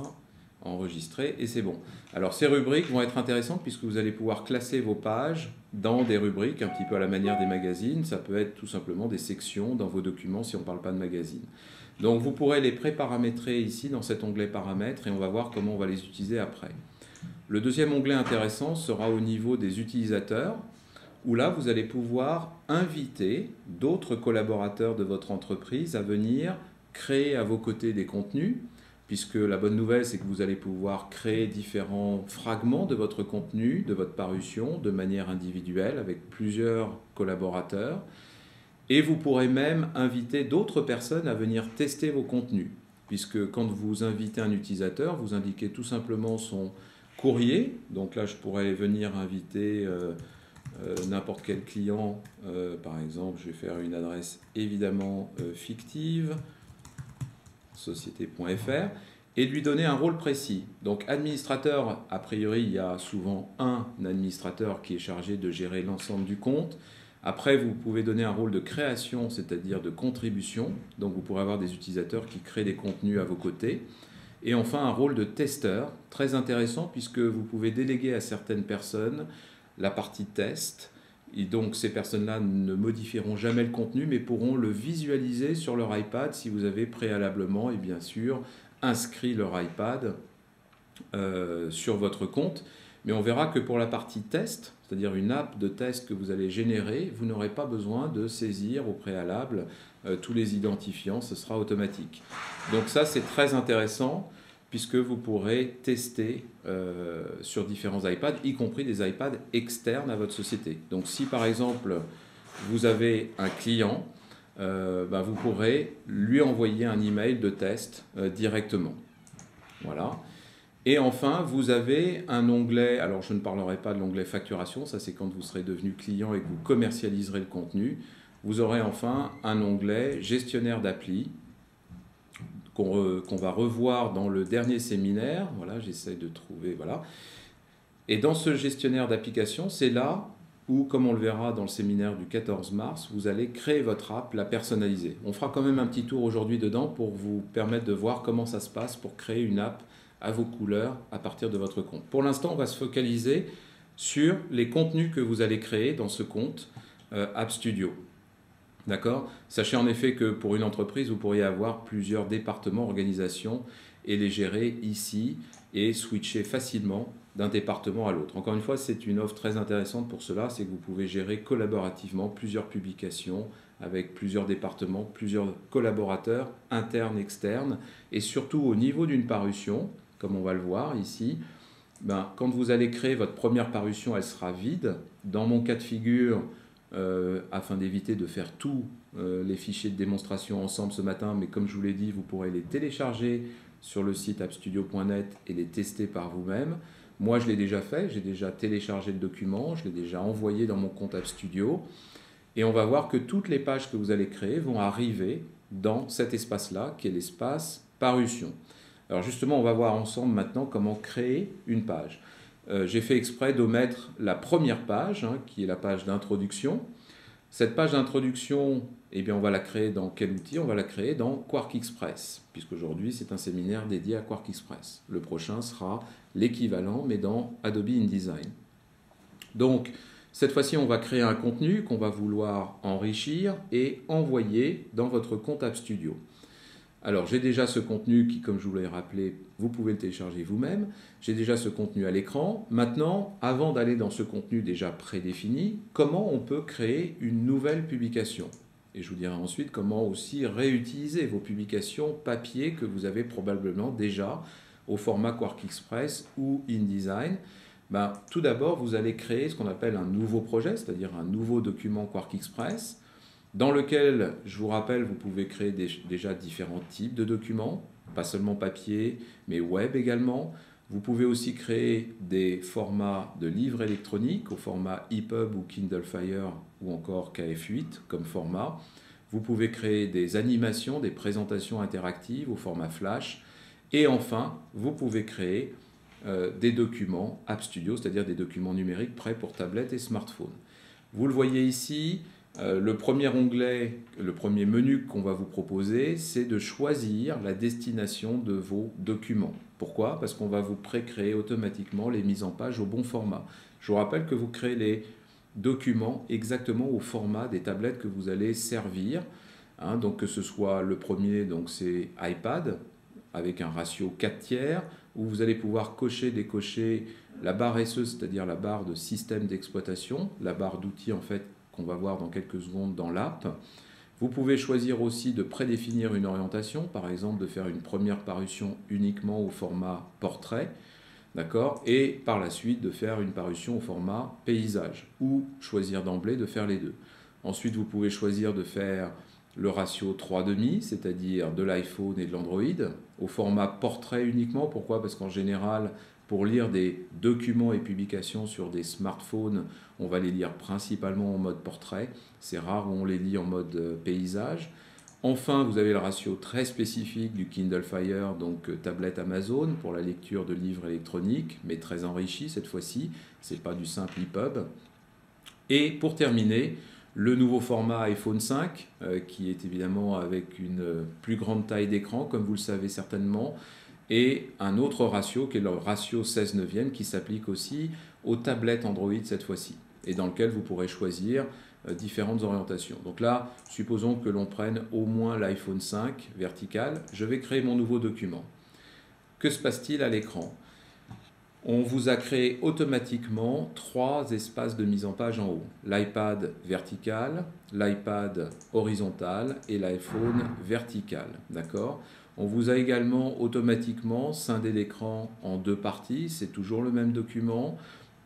Enregistrer et c'est bon. Alors ces rubriques vont être intéressantes puisque vous allez pouvoir classer vos pages dans des rubriques un petit peu à la manière des magazines. Ça peut être tout simplement des sections dans vos documents si on ne parle pas de magazine. Donc vous pourrez les pré-paramétrer ici dans cet onglet paramètres et on va voir comment on va les utiliser après. Le deuxième onglet intéressant sera au niveau des utilisateurs où là vous allez pouvoir inviter d'autres collaborateurs de votre entreprise à venir créer à vos côtés des contenus. Puisque la bonne nouvelle, c'est que vous allez pouvoir créer différents fragments de votre contenu, de votre parution, de manière individuelle, avec plusieurs collaborateurs. Et vous pourrez même inviter d'autres personnes à venir tester vos contenus. Puisque quand vous invitez un utilisateur, vous indiquez tout simplement son courrier. Donc là, je pourrais venir inviter n'importe quel client. Par exemple, je vais faire une adresse évidemment fictive. Société.fr et de lui donner un rôle précis. Donc administrateur, a priori, il y a souvent un administrateur qui est chargé de gérer l'ensemble du compte. Après, vous pouvez donner un rôle de création, c'est-à-dire de contribution. Donc vous pourrez avoir des utilisateurs qui créent des contenus à vos côtés. Et enfin, un rôle de testeur, très intéressant puisque vous pouvez déléguer à certaines personnes la partie test. Et donc ces personnes-là ne modifieront jamais le contenu, mais pourront le visualiser sur leur iPad si vous avez préalablement, et bien sûr, inscrit leur iPad sur votre compte. Mais on verra que pour la partie test, c'est-à-dire une app de test que vous allez générer, vous n'aurez pas besoin de saisir au préalable tous les identifiants, ce sera automatique. Donc ça, c'est très intéressant puisque vous pourrez tester sur différents iPads, y compris des iPads externes à votre société. Donc si par exemple, vous avez un client, vous pourrez lui envoyer un email de test directement. Voilà. Et enfin, vous avez un onglet, alors je ne parlerai pas de l'onglet facturation, ça c'est quand vous serez devenu client et que vous commercialiserez le contenu. Vous aurez enfin un onglet gestionnaire d'appli qu'on va revoir dans le dernier séminaire. Voilà, j'essaie de trouver, voilà. Et dans ce gestionnaire d'application, c'est là où, comme on le verra dans le séminaire du 14 mars, vous allez créer votre app, la personnaliser. On fera quand même un petit tour aujourd'hui dedans pour vous permettre de voir comment ça se passe pour créer une app à vos couleurs à partir de votre compte. Pour l'instant, on va se focaliser sur les contenus que vous allez créer dans ce compte App Studio. D'accord ? Sachez en effet que pour une entreprise, vous pourriez avoir plusieurs départements, organisations et les gérer ici et switcher facilement d'un département à l'autre. Encore une fois, c'est une offre très intéressante pour cela, c'est que vous pouvez gérer collaborativement plusieurs publications avec plusieurs départements, plusieurs collaborateurs internes, externes, et surtout au niveau d'une parution, comme on va le voir ici, quand vous allez créer votre première parution, elle sera vide. Dans mon cas de figure, afin d'éviter de faire tous les fichiers de démonstration ensemble ce matin, mais comme je vous l'ai dit, vous pourrez les télécharger sur le site appstudio.net et les tester par vous-même. Moi, je l'ai déjà fait, j'ai déjà téléchargé le document, je l'ai déjà envoyé dans mon compte App Studio. Et on va voir que toutes les pages que vous allez créer vont arriver dans cet espace-là, qui est l'espace parution. Alors justement, on va voir ensemble maintenant comment créer une page. J'ai fait exprès d'omettre la première page, qui est la page d'introduction. Cette page d'introduction, eh bien, on va la créer dans quel outil? On va la créer dans QuarkXPress, puisqu'aujourd'hui, c'est un séminaire dédié à QuarkXPress. Le prochain sera l'équivalent, mais dans Adobe InDesign. Donc, cette fois-ci, on va créer un contenu qu'on va vouloir enrichir et envoyer dans votre compte App Studio. Alors, j'ai déjà ce contenu qui, comme je vous l'ai rappelé, vous pouvez le télécharger vous-même. J'ai déjà ce contenu à l'écran. Maintenant, avant d'aller dans ce contenu déjà prédéfini, comment on peut créer une nouvelle publication? Et je vous dirai ensuite comment aussi réutiliser vos publications papier que vous avez probablement déjà au format QuarkXPress ou InDesign. Tout d'abord, vous allez créer ce qu'on appelle un nouveau projet, c'est-à-dire un nouveau document QuarkXPress, dans lequel, je vous rappelle, vous pouvez créer déjà différents types de documents, pas seulement papier, mais web également. Vous pouvez aussi créer des formats de livres électroniques au format EPUB ou Kindle Fire ou encore KF8 comme format. Vous pouvez créer des animations, des présentations interactives au format Flash. Et enfin, vous pouvez créer des documents App Studio, c'est-à-dire des documents numériques prêts pour tablette et smartphone. Vous le voyez ici. Le premier onglet, le premier menu qu'on va vous proposer, c'est de choisir la destination de vos documents. Pourquoi? Parce qu'on va vous pré-créer automatiquement les mises en page au bon format. Je vous rappelle que vous créez les documents exactement au format des tablettes que vous allez servir. Donc que ce soit le premier, donc c'est iPad, avec un ratio 4/3, où vous allez pouvoir cocher, décocher la barre SE, c'est-à-dire la barre de système d'exploitation, la barre d'outils en fait, qu'on va voir dans quelques secondes dans l'app. Vous pouvez choisir aussi de prédéfinir une orientation, par exemple de faire une première parution uniquement au format portrait, d'accord, et par la suite de faire une parution au format paysage, ou choisir d'emblée de faire les deux. Ensuite, vous pouvez choisir de faire le ratio 3,5, c'est-à-dire de l'iPhone et de l'Android, au format portrait uniquement. Pourquoi? Parce qu'en général, pour lire des documents et publications sur des smartphones, on va les lire principalement en mode portrait. C'est rare où on les lit en mode paysage. Enfin, vous avez le ratio très spécifique du Kindle Fire, donc tablette Amazon, pour la lecture de livres électroniques, mais très enrichi cette fois-ci, ce n'est pas du simple EPUB. Et pour terminer, le nouveau format iPhone 5, qui est évidemment avec une plus grande taille d'écran, comme vous le savez certainement, et un autre ratio, qui est le ratio 16/9, qui s'applique aussi aux tablettes Android cette fois-ci, et dans lequel vous pourrez choisir différentes orientations. Donc là, supposons que l'on prenne au moins l'iPhone 5 vertical. Je vais créer mon nouveau document. Que se passe-t-il à l'écran? On vous a créé automatiquement 3 espaces de mise en page en haut. L'iPad vertical, l'iPad horizontal et l'iPhone vertical. D'accord? On vous a également automatiquement scindé l'écran en 2 parties. C'est toujours le même document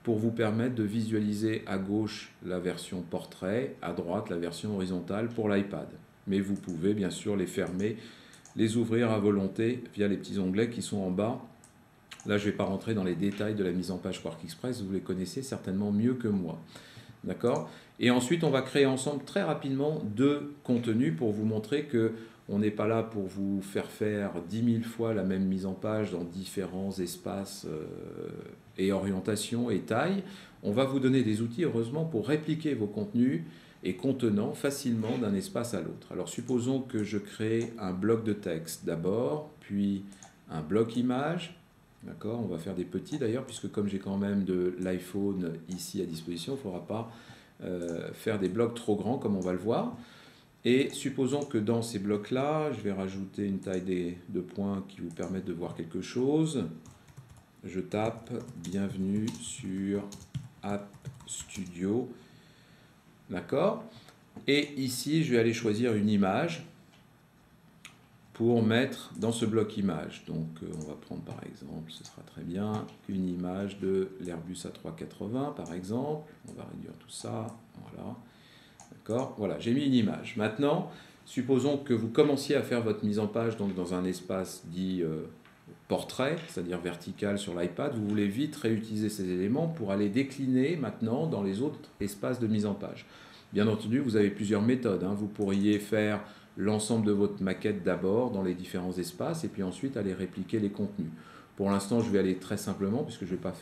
pour vous permettre de visualiser à gauche la version portrait, à droite la version horizontale pour l'iPad. Mais vous pouvez bien sûr les fermer, les ouvrir à volonté via les petits onglets qui sont en bas. Là, je ne vais pas rentrer dans les détails de la mise en page QuarkXpress, vous les connaissez certainement mieux que moi. D'accord? Et ensuite, on va créer ensemble très rapidement 2 contenus pour vous montrer que on n'est pas là pour vous faire 10 000 fois la même mise en page dans différents espaces et orientations et tailles. On va vous donner des outils, heureusement, pour répliquer vos contenus et contenants facilement d'un espace à l'autre. Alors, supposons que je crée un bloc de texte d'abord, puis un bloc image. D'accord, on va faire des petits d'ailleurs, puisque comme j'ai quand même de l'iPhone ici à disposition, il ne faudra pas faire des blocs trop grands comme on va le voir. Et supposons que dans ces blocs-là, je vais rajouter une taille de points qui vous permettent de voir quelque chose. Je tape « Bienvenue sur App Studio ». D'accord? Et ici, je vais aller choisir une image pour mettre dans ce bloc image. Donc on va prendre par exemple, ce sera très bien, une image de l'Airbus A380 par exemple. On va réduire tout ça, voilà. D'accord, voilà, j'ai mis une image. Maintenant, supposons que vous commenciez à faire votre mise en page donc dans un espace dit portrait, c'est-à-dire vertical sur l'iPad. Vous voulez vite réutiliser ces éléments pour aller décliner maintenant dans les autres espaces de mise en page. Bien entendu, vous avez plusieurs méthodes. Vous pourriez faire l'ensemble de votre maquette d'abord dans les différents espaces et puis ensuite aller répliquer les contenus. Pour l'instant, je vais aller très simplement, puisque je ne vais pas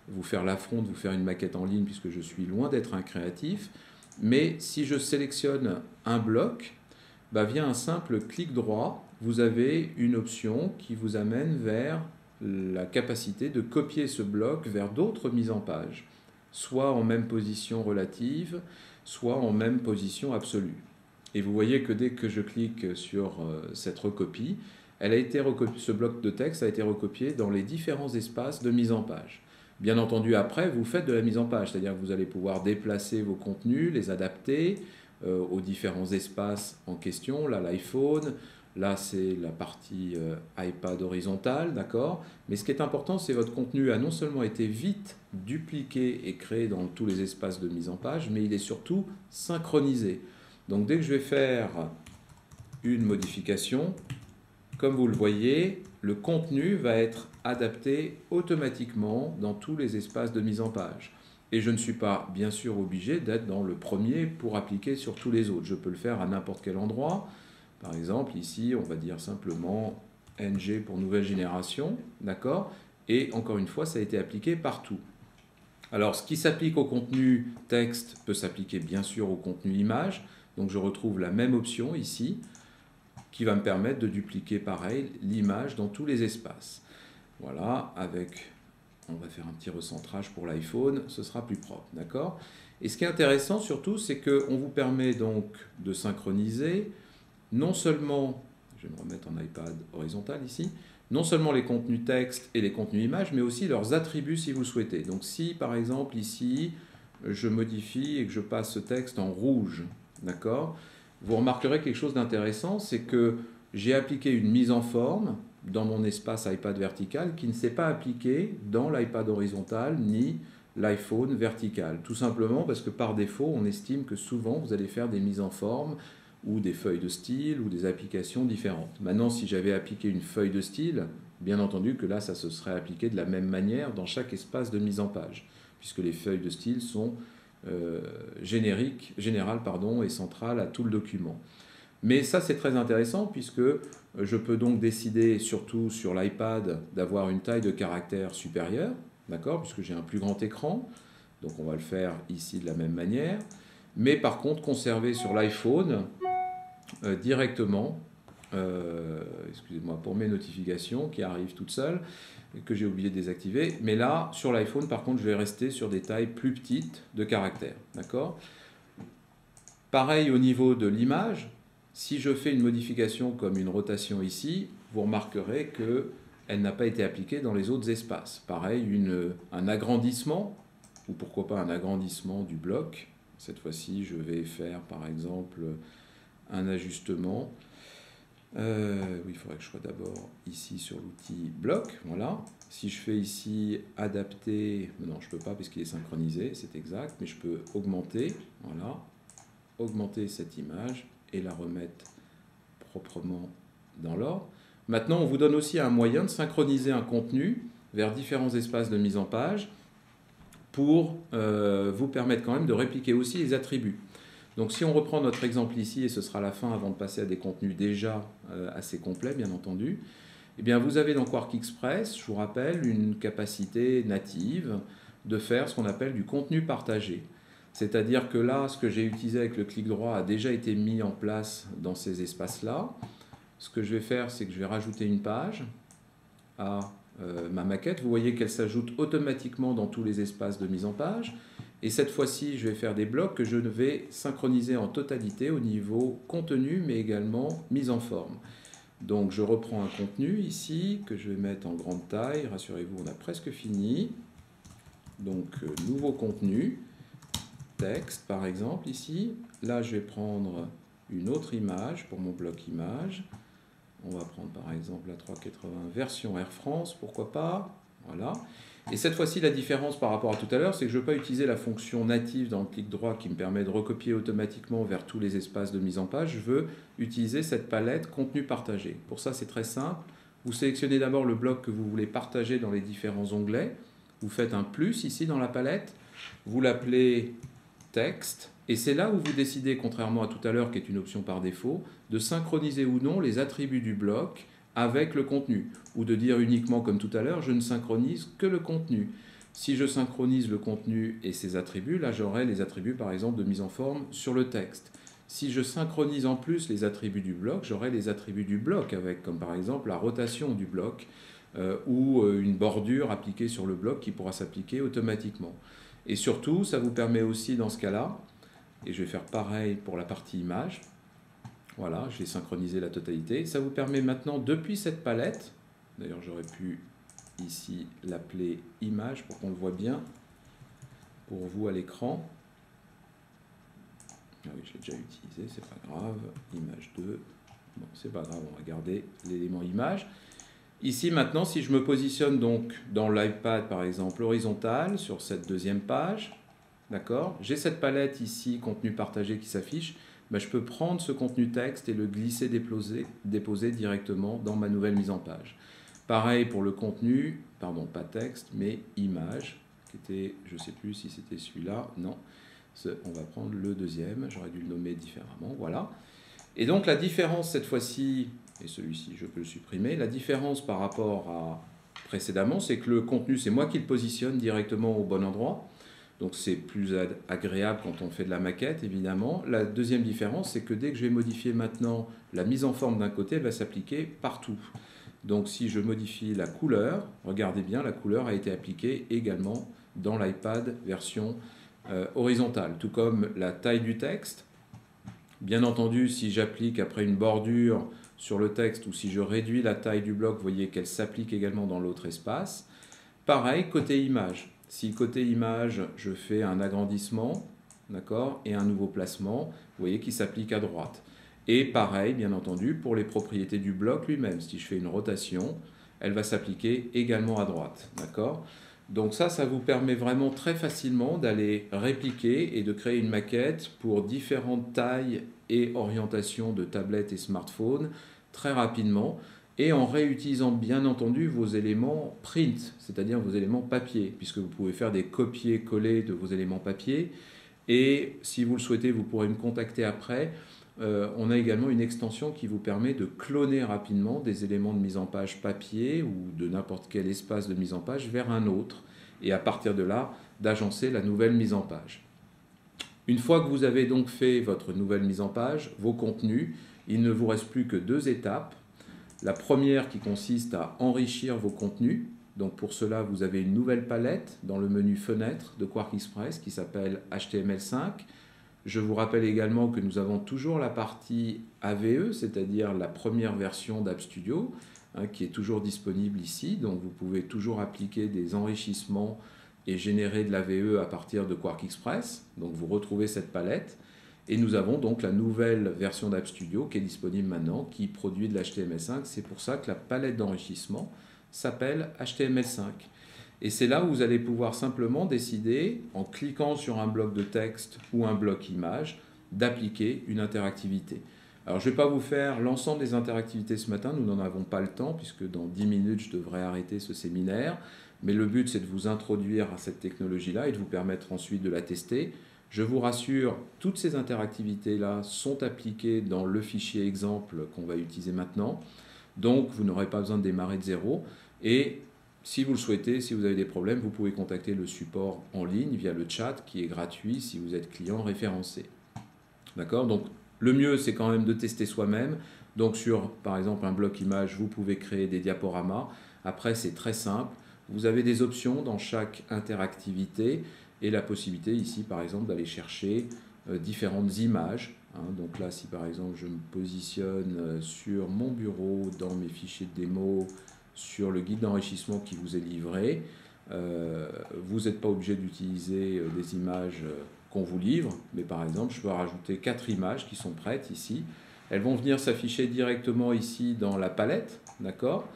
vous faire l'affront de vous faire une maquette en ligne, puisque je suis loin d'être un créatif. Mais si je sélectionne un bloc, via un simple clic droit, vous avez une option qui vous amène vers la capacité de copier ce bloc vers d'autres mises en page, soit en même position relative, soit en même position absolue. Et vous voyez que dès que je clique sur cette recopie, ce bloc de texte a été recopié dans les différents espaces de mise en page. Bien entendu, après, vous faites de la mise en page, c'est-à-dire que vous allez pouvoir déplacer vos contenus, les adapter aux différents espaces en question. Là, l'iPhone, là, c'est la partie iPad horizontale, d'accord? Mais ce qui est important, c'est que votre contenu a non seulement été vite dupliqué et créé dans tous les espaces de mise en page, mais il est surtout synchronisé. Donc, dès que je vais faire une modification, comme vous le voyez, le contenu va être adapté automatiquement dans tous les espaces de mise en page. Et je ne suis pas bien sûr obligé d'être dans le premier pour appliquer sur tous les autres. Je peux le faire à n'importe quel endroit. Par exemple, ici, on va dire simplement NG pour nouvelle génération, d'accord? Et encore une fois, ça a été appliqué partout. Alors, ce qui s'applique au contenu texte peut s'appliquer bien sûr au contenu image. Donc, je retrouve la même option ici, qui va me permettre de dupliquer pareil l'image dans tous les espaces. Voilà, on va faire un petit recentrage pour l'iPhone, ce sera plus propre, d'accord? Et ce qui est intéressant surtout, c'est qu'on vous permet donc de synchroniser non seulement, je vais me remettre en iPad horizontal ici, non seulement les contenus texte et les contenus images, mais aussi leurs attributs si vous le souhaitez. Donc si par exemple ici, je modifie et que je passe ce texte en rouge, d'accord? Vous remarquerez quelque chose d'intéressant, c'est que j'ai appliqué une mise en forme dans mon espace iPad vertical qui ne s'est pas appliquée dans l'iPad horizontal ni l'iPhone vertical. Tout simplement parce que par défaut, on estime que souvent vous allez faire des mises en forme ou des feuilles de style ou des applications différentes. Maintenant, si j'avais appliqué une feuille de style, bien entendu que là, ça se serait appliqué de la même manière dans chaque espace de mise en page, puisque les feuilles de style sont générales et centrales à tout le document. Mais ça, c'est très intéressant puisque je peux donc décider, surtout sur l'iPad, d'avoir une taille de caractère supérieure, d'accord, puisque j'ai un plus grand écran. Donc on va le faire ici de la même manière. Mais par contre, conserver sur l'iPhone directement, excusez-moi pour mes notifications qui arrivent toutes seules, et que j'ai oublié de désactiver. Mais là, sur l'iPhone, par contre, je vais rester sur des tailles plus petites de caractères, d'accord. Pareil au niveau de l'image. Si je fais une modification comme une rotation ici, vous remarquerez qu'elle n'a pas été appliquée dans les autres espaces. Pareil, un agrandissement, ou pourquoi pas un agrandissement du bloc. Cette fois-ci, je vais faire par exemple un ajustement. Oui, il faudrait que je sois d'abord ici sur l'outil bloc. Voilà. Si je fais ici adapter, non, je ne peux pas parce qu'il est synchronisé, c'est exact, mais je peux augmenter. Voilà. Augmenter cette image et la remettre proprement dans l'ordre. Maintenant, on vous donne aussi un moyen de synchroniser un contenu vers différents espaces de mise en page pour vous permettre quand même de répliquer aussi les attributs. Donc si on reprend notre exemple ici, et ce sera la fin avant de passer à des contenus déjà assez complets, bien entendu, eh bien vous avez dans Quark Express, je vous rappelle, une capacité native de faire ce qu'on appelle du contenu partagé. C'est-à-dire que là, ce que j'ai utilisé avec le clic droit a déjà été mis en place dans ces espaces-là. Ce que je vais faire, c'est que je vais rajouter une page à ma maquette. Vous voyez qu'elle s'ajoute automatiquement dans tous les espaces de mise en page. Et cette fois-ci, je vais faire des blocs que je vais synchroniser en totalité au niveau contenu, mais également mise en forme. Donc je reprends un contenu ici, que je vais mettre en grande taille. Rassurez-vous, on a presque fini. Donc nouveau contenu. Texte par exemple ici. Là je vais prendre une autre image pour mon bloc image. On va prendre par exemple la 380 version Air France, pourquoi pas. Voilà. Et cette fois-ci la différence par rapport à tout à l'heure, c'est que je ne veux pas utiliser la fonction native dans le clic droit qui me permet de recopier automatiquement vers tous les espaces de mise en page. Je veux utiliser cette palette contenu partagé. Pour ça c'est très simple. Vous sélectionnez d'abord le bloc que vous voulez partager dans les différents onglets. Vous faites un plus ici dans la palette. Vous l'appelez texte, et c'est là où vous décidez, contrairement à tout à l'heure qui est une option par défaut, de synchroniser ou non les attributs du bloc avec le contenu, ou de dire uniquement comme tout à l'heure, je ne synchronise que le contenu. Si je synchronise le contenu et ses attributs, là j'aurai les attributs par exemple de mise en forme sur le texte. Si je synchronise en plus les attributs du bloc, j'aurai les attributs du bloc avec, comme par exemple la rotation du bloc ou une bordure appliquée sur le bloc qui pourra s'appliquer automatiquement. Et surtout, ça vous permet aussi dans ce cas-là, et je vais faire pareil pour la partie image, voilà, je vais synchroniser la totalité, ça vous permet maintenant, depuis cette palette, d'ailleurs j'aurais pu ici l'appeler image pour qu'on le voit bien, pour vous à l'écran. Ah oui, je l'ai déjà utilisé, c'est pas grave, image 2, bon, c'est pas grave, on va garder l'élément image. Ici maintenant, si je me positionne donc dans l'iPad par exemple horizontal sur cette deuxième page, d'accord, j'ai cette palette ici contenu partagé qui s'affiche, ben, je peux prendre ce contenu texte et le glisser, déposer directement dans ma nouvelle mise en page. Pareil pour le contenu, pardon pas texte mais image, qui était, je ne sais plus si c'était celui-là, non, on va prendre le deuxième, j'aurais dû le nommer différemment, voilà. Et donc la différence cette fois-ci, et celui-ci je peux le supprimer, la différence par rapport à précédemment, c'est que le contenu, c'est moi qui le positionne directement au bon endroit. Donc c'est plus agréable quand on fait de la maquette, évidemment. La deuxième différence, c'est que dès que je vais modifier maintenant la mise en forme d'un côté, elle va s'appliquer partout. Donc si je modifie la couleur, regardez bien, la couleur a été appliquée également dans l'iPad version horizontale, tout comme la taille du texte. Bien entendu, si j'applique après une bordure sur le texte ou si je réduis la taille du bloc, vous voyez qu'elle s'applique également dans l'autre espace. Pareil, côté image. Si côté image, je fais un agrandissement, d'accord, et un nouveau placement, vous voyez qu'il s'applique à droite. Et pareil, bien entendu, pour les propriétés du bloc lui-même. Si je fais une rotation, elle va s'appliquer également à droite, d'accord. Donc ça vous permet vraiment très facilement d'aller répliquer et de créer une maquette pour différentes tailles et orientations de tablettes et smartphones très rapidement et en réutilisant bien entendu vos éléments print, c'est-à-dire vos éléments papier, puisque vous pouvez faire des copier-coller de vos éléments papier et si vous le souhaitez, vous pourrez me contacter après on a également une extension qui vous permet de cloner rapidement des éléments de mise en page papier ou de n'importe quel espace de mise en page vers un autre, et à partir de là, d'agencer la nouvelle mise en page. Une fois que vous avez donc fait votre nouvelle mise en page, vos contenus, il ne vous reste plus que 2 étapes. La première qui consiste à enrichir vos contenus. Donc pour cela, vous avez une nouvelle palette dans le menu Fenêtre de QuarkXPress qui s'appelle HTML5. Je vous rappelle également que nous avons toujours la partie AVE, c'est-à-dire la première version d'App Studio, qui est toujours disponible ici. Donc vous pouvez toujours appliquer des enrichissements et générer de l'AVE à partir de QuarkXPress. Donc vous retrouvez cette palette. Et nous avons donc la nouvelle version d'App Studio qui est disponible maintenant, qui produit de l'HTML5. C'est pour ça que la palette d'enrichissement s'appelle HTML5. Et c'est là où vous allez pouvoir simplement décider, en cliquant sur un bloc de texte ou un bloc image, d'appliquer une interactivité. Alors je ne vais pas vous faire l'ensemble des interactivités ce matin, nous n'en avons pas le temps, puisque dans 10 minutes je devrais arrêter ce séminaire. Mais le but c'est de vous introduire à cette technologie-là et de vous permettre ensuite de la tester. Je vous rassure, toutes ces interactivités-là sont appliquées dans le fichier exemple qu'on va utiliser maintenant. Donc, vous n'aurez pas besoin de démarrer de zéro. Et si vous le souhaitez, si vous avez des problèmes, vous pouvez contacter le support en ligne via le chat qui est gratuit si vous êtes client référencé. D'accord? Donc, le mieux, c'est quand même de tester soi-même. Donc, sur, par exemple, un bloc image, vous pouvez créer des diaporamas. Après, c'est très simple. Vous avez des options dans chaque interactivité. Et la possibilité ici, par exemple, d'aller chercher différentes images. Donc là, si par exemple je me positionne sur mon bureau, dans mes fichiers de démo, sur le guide d'enrichissement qui vous est livré, vous n'êtes pas obligé d'utiliser des images qu'on vous livre, mais par exemple, je peux rajouter 4 images qui sont prêtes ici. Elles vont venir s'afficher directement ici dans la palette, d'accord?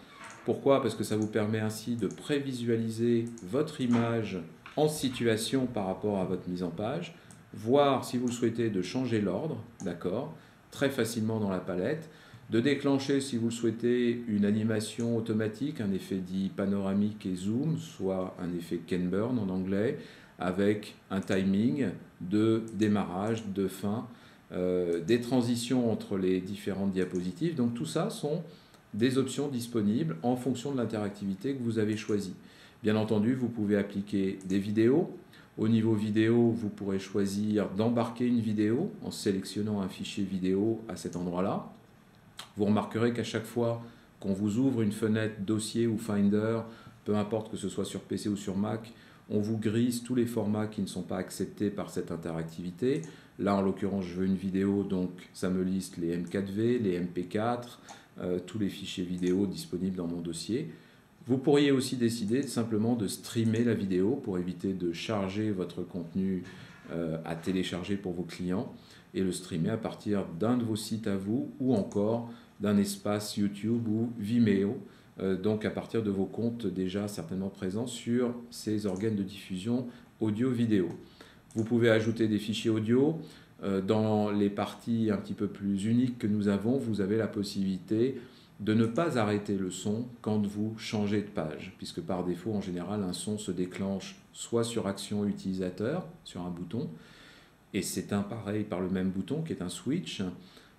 Pourquoi? Parce que ça vous permet ainsi de prévisualiser votre image en situation par rapport à votre mise en page, voir si vous le souhaitez de changer l'ordre, d'accord, très facilement dans la palette, de déclencher si vous le souhaitez une animation automatique, un effet dit panoramique et zoom, soit un effet Ken Burn en anglais, avec un timing de démarrage, de fin, des transitions entre les différentes diapositives. Donc tout ça sont des options disponibles en fonction de l'interactivité que vous avez choisie. Bien entendu, vous pouvez appliquer des vidéos. Au niveau vidéo, vous pourrez choisir d'embarquer une vidéo en sélectionnant un fichier vidéo à cet endroit-là. Vous remarquerez qu'à chaque fois qu'on vous ouvre une fenêtre dossier ou Finder, peu importe que ce soit sur PC ou sur Mac, on vous grise tous les formats qui ne sont pas acceptés par cette interactivité. Là, en l'occurrence, je veux une vidéo, donc ça me liste les M4V, les MP4, tous les fichiers vidéo disponibles dans mon dossier. Vous pourriez aussi décider simplement de streamer la vidéo pour éviter de charger votre contenu à télécharger pour vos clients et le streamer à partir d'un de vos sites à vous ou encore d'un espace YouTube ou Vimeo, donc à partir de vos comptes déjà certainement présents sur ces organes de diffusion audio-vidéo. Vous pouvez ajouter des fichiers audio. Dans les parties un petit peu plus uniques que nous avons, vous avez la possibilité de ne pas arrêter le son quand vous changez de page, puisque par défaut, en général, un son se déclenche soit sur action utilisateur, sur un bouton, et s'éteint pareil par le même bouton qui est un switch,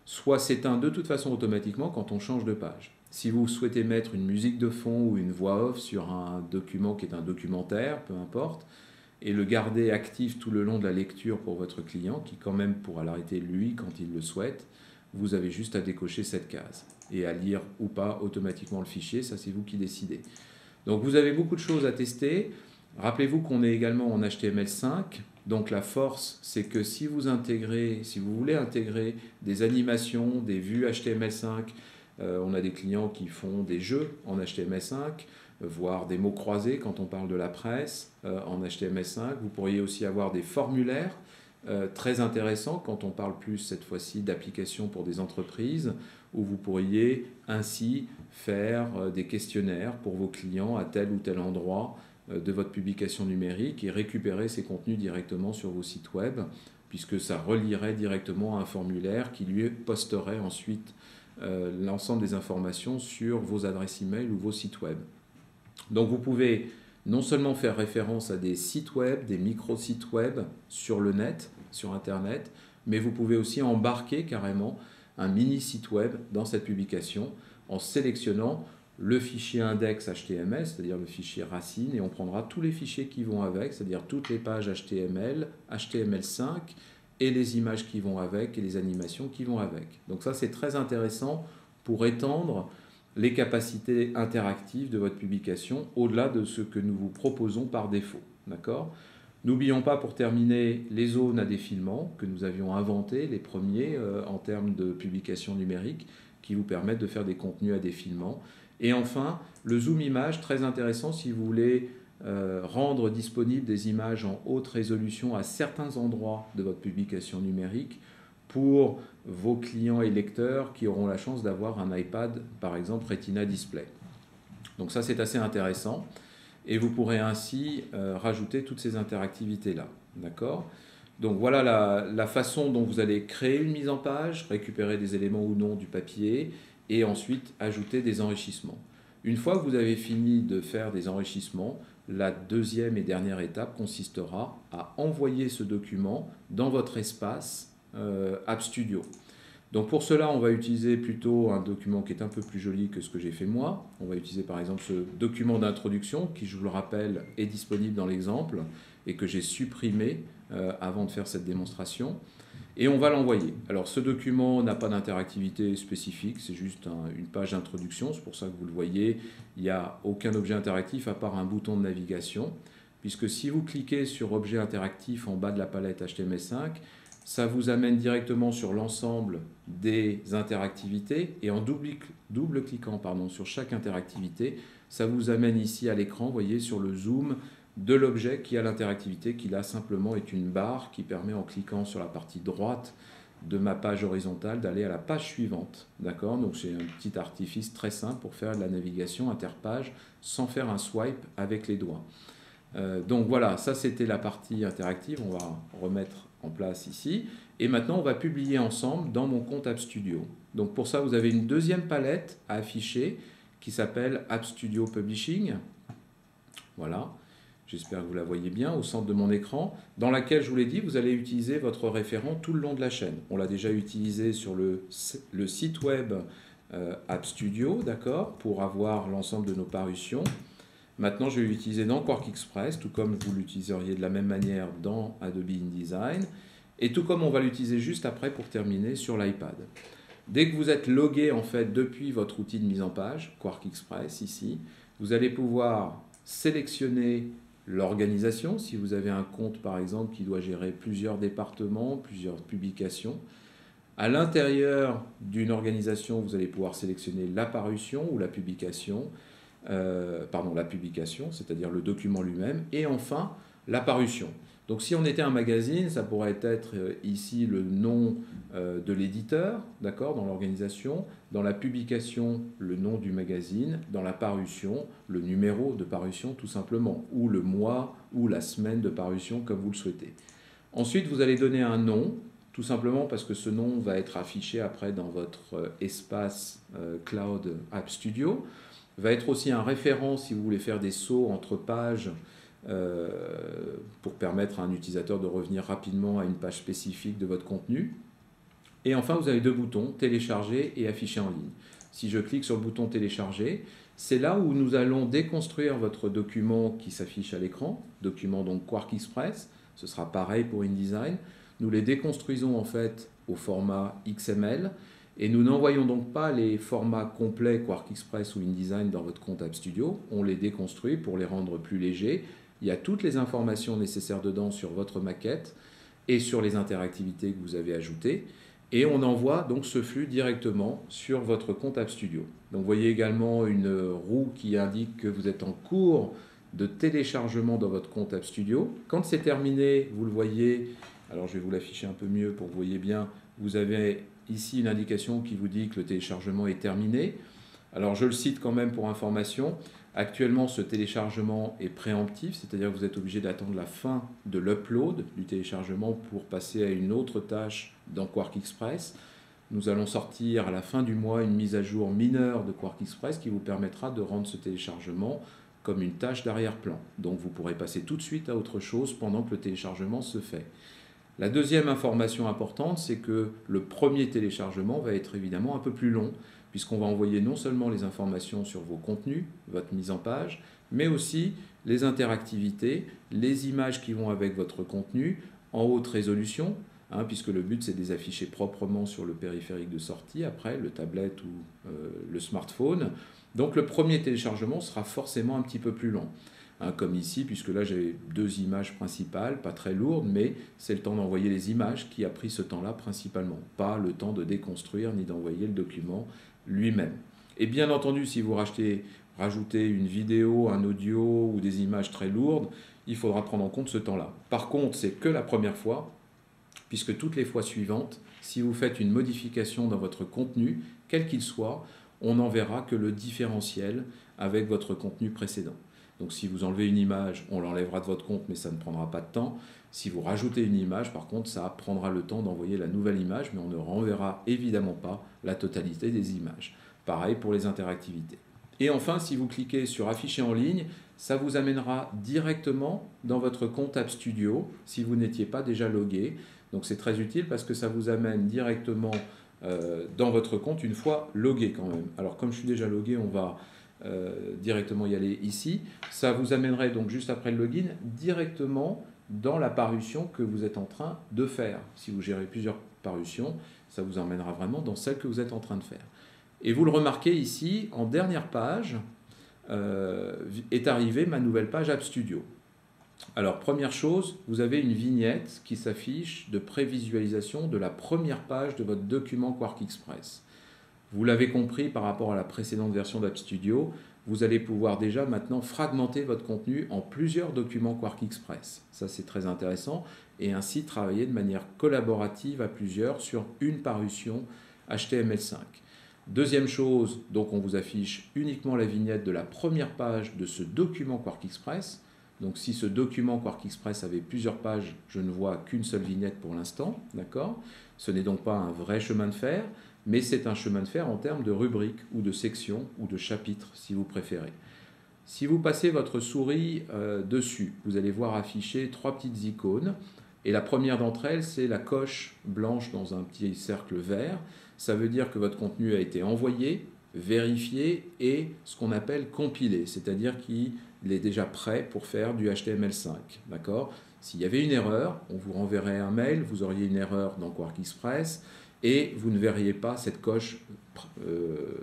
soit s'éteint de toute façon automatiquement quand on change de page. Si vous souhaitez mettre une musique de fond ou une voix off sur un document qui est un documentaire, peu importe, et le garder actif tout le long de la lecture pour votre client, qui quand même pourra l'arrêter lui quand il le souhaite, vous avez juste à décocher cette case et à lire ou pas automatiquement le fichier, ça c'est vous qui décidez. Donc vous avez beaucoup de choses à tester. Rappelez-vous qu'on est également en HTML5, donc la force c'est que si vous voulez intégrer des animations, des vues HTML5, on a des clients qui font des jeux en HTML5, voire des mots croisés quand on parle de la presse en HTML5. Vous pourriez aussi avoir des formulaires très intéressants quand on parle plus cette fois-ci d'applications pour des entreprises, où vous pourriez ainsi faire des questionnaires pour vos clients à tel ou tel endroit de votre publication numérique et récupérer ces contenus directement sur vos sites web, puisque ça relierait directement à un formulaire qui lui posterait ensuite l'ensemble des informations sur vos adresses e-mail ou vos sites web. Donc vous pouvez non seulement faire référence à des sites web, des micro-sites web sur le net, sur Internet, mais vous pouvez aussi embarquer carrément un mini site web dans cette publication en sélectionnant le fichier index HTML, c'est-à-dire le fichier racine, et on prendra tous les fichiers qui vont avec, c'est-à-dire toutes les pages HTML, HTML5, et les images qui vont avec, et les animations qui vont avec. Donc ça, c'est très intéressant pour étendre les capacités interactives de votre publication au-delà de ce que nous vous proposons par défaut. D'accord ? N'oublions pas, pour terminer, les zones à défilement que nous avions inventées, les premiers en termes de publication numérique, qui vous permettent de faire des contenus à défilement. Et enfin, le zoom image, très intéressant si vous voulez rendre disponibles des images en haute résolution à certains endroits de votre publication numérique pour vos clients et lecteurs qui auront la chance d'avoir un iPad, par exemple Retina Display. Donc ça, c'est assez intéressant. Et vous pourrez ainsi rajouter toutes ces interactivités-là. D'accord ? Donc voilà la façon dont vous allez créer une mise en page, récupérer des éléments ou non du papier, et ensuite ajouter des enrichissements. Une fois que vous avez fini de faire des enrichissements, la deuxième et dernière étape consistera à envoyer ce document dans votre espace App Studio. Donc pour cela, on va utiliser plutôt un document qui est un peu plus joli que ce que j'ai fait moi. On va utiliser par exemple ce document d'introduction qui, je vous le rappelle, est disponible dans l'exemple et que j'ai supprimé avant de faire cette démonstration. Et on va l'envoyer. Alors ce document n'a pas d'interactivité spécifique, c'est juste une page d'introduction, c'est pour ça que vous le voyez. Il n'y a aucun objet interactif à part un bouton de navigation, puisque si vous cliquez sur objet interactif en bas de la palette HTML5, ça vous amène directement sur l'ensemble des interactivités, et en double-cliquant sur chaque interactivité, ça vous amène ici à l'écran, vous voyez, sur le zoom de l'objet qui a l'interactivité, qui là simplement est une barre qui permet, en cliquant sur la partie droite de ma page horizontale, d'aller à la page suivante. D'accord ? Donc c'est un petit artifice très simple pour faire de la navigation interpage sans faire un swipe avec les doigts. Donc voilà, ça c'était la partie interactive, on va remettre en place ici. Et maintenant on va publier ensemble dans mon compte App Studio. Donc pour ça vous avez une deuxième palette à afficher qui s'appelle App Studio Publishing. Voilà, j'espère que vous la voyez bien au centre de mon écran, dans laquelle, je vous l'ai dit, vous allez utiliser votre référent tout le long de la chaîne. On l'a déjà utilisé sur le site web App Studio, d'accord, pour avoir l'ensemble de nos parutions. Maintenant, je vais l'utiliser dans QuarkXPress, tout comme vous l'utiliseriez de la même manière dans Adobe InDesign, et tout comme on va l'utiliser juste après pour terminer sur l'iPad. Dès que vous êtes logué en fait depuis votre outil de mise en page, QuarkXPress ici, vous allez pouvoir sélectionner l'organisation, si vous avez un compte par exemple qui doit gérer plusieurs départements, plusieurs publications. À l'intérieur d'une organisation, vous allez pouvoir sélectionner la parution ou la publication, la publication, c'est-à-dire le document lui-même, et enfin la parution. Donc si on était un magazine, ça pourrait être ici le nom de l'éditeur, d'accord, dans l'organisation, dans la publication, le nom du magazine, dans la parution, le numéro de parution tout simplement, ou le mois ou la semaine de parution comme vous le souhaitez. Ensuite, vous allez donner un nom, tout simplement parce que ce nom va être affiché après dans votre espace Cloud App Studio. Va être aussi un référent si vous voulez faire des sauts entre pages pour permettre à un utilisateur de revenir rapidement à une page spécifique de votre contenu. Et enfin, vous avez deux boutons, télécharger et afficher en ligne. Si je clique sur le bouton télécharger, c'est là où nous allons déconstruire votre document qui s'affiche à l'écran, document donc QuarkXPress, ce sera pareil pour InDesign. Nous les déconstruisons en fait au format XML et nous n'envoyons donc pas les formats complets QuarkXPress ou InDesign dans votre compte App Studio, on les déconstruit pour les rendre plus légers. Il y a toutes les informations nécessaires dedans sur votre maquette et sur les interactivités que vous avez ajoutées. Et on envoie donc ce flux directement sur votre compte App Studio. Donc vous voyez également une roue qui indique que vous êtes en cours de téléchargement dans votre compte App Studio. Quand c'est terminé, vous le voyez, alors je vais vous l'afficher un peu mieux pour que vous voyez bien, vous avez ici une indication qui vous dit que le téléchargement est terminé. Alors je le cite quand même pour information. Actuellement, ce téléchargement est préemptif, c'est-à-dire que vous êtes obligé d'attendre la fin de l'upload du téléchargement pour passer à une autre tâche dans QuarkXPress. Nous allons sortir à la fin du mois une mise à jour mineure de QuarkXPress qui vous permettra de rendre ce téléchargement comme une tâche d'arrière-plan. Donc vous pourrez passer tout de suite à autre chose pendant que le téléchargement se fait. La deuxième information importante, c'est que le premier téléchargement va être évidemment un peu plus long, puisqu'on va envoyer non seulement les informations sur vos contenus, votre mise en page, mais aussi les interactivités, les images qui vont avec votre contenu en haute résolution, puisque le but c'est de les afficher proprement sur le périphérique de sortie, après le tablette ou le smartphone. Donc le premier téléchargement sera forcément un petit peu plus long. Comme ici, puisque là j'ai deux images principales, pas très lourdes, mais c'est le temps d'envoyer les images qui a pris ce temps-là principalement, pas le temps de déconstruire ni d'envoyer le document lui-même. Et bien entendu, si vous rajoutez une vidéo, un audio ou des images très lourdes, il faudra prendre en compte ce temps-là. Par contre, c'est que la première fois, puisque toutes les fois suivantes, si vous faites une modification dans votre contenu, quel qu'il soit, on n'en verra que le différentiel avec votre contenu précédent. Donc si vous enlevez une image, on l'enlèvera de votre compte, mais ça ne prendra pas de temps. Si vous rajoutez une image, par contre, ça prendra le temps d'envoyer la nouvelle image, mais on ne renverra évidemment pas la totalité des images. Pareil pour les interactivités. Et enfin, si vous cliquez sur Afficher en ligne, ça vous amènera directement dans votre compte App Studio, si vous n'étiez pas déjà logué. Donc c'est très utile parce que ça vous amène directement dans votre compte une fois logué quand même. Alors comme je suis déjà logué, on va directement y aller ici. Ça vous amènerait donc juste après le login directement dans la parution que vous êtes en train de faire. Si vous gérez plusieurs parutions, ça vous emmènera vraiment dans celle que vous êtes en train de faire. Et vous le remarquez ici, en dernière page, est arrivée ma nouvelle page App Studio. Alors, première chose, vous avez une vignette qui s'affiche de prévisualisation de la première page de votre document QuarkXpress. Vous l'avez compris par rapport à la précédente version d'App Studio, vous allez pouvoir déjà maintenant fragmenter votre contenu en plusieurs documents QuarkXpress. Ça, c'est très intéressant et ainsi travailler de manière collaborative à plusieurs sur une parution HTML5. Deuxième chose, donc on vous affiche uniquement la vignette de la première page de ce document QuarkXpress. Donc si ce document QuarkXpress avait plusieurs pages, je ne vois qu'une seule vignette pour l'instant, d'accord ? Ce n'est donc pas un vrai chemin de fer, mais c'est un chemin de fer en termes de rubrique ou de section ou de chapitre, si vous préférez. Si vous passez votre souris dessus, vous allez voir afficher trois petites icônes. Et la première d'entre elles, c'est la coche blanche dans un petit cercle vert. Ça veut dire que votre contenu a été envoyé, vérifié et ce qu'on appelle compilé, c'est-à-dire qu'il est déjà prêt pour faire du HTML5. D'accord ? S'il y avait une erreur, on vous renverrait un mail, vous auriez une erreur dans QuarkXpress et vous ne verriez pas cette coche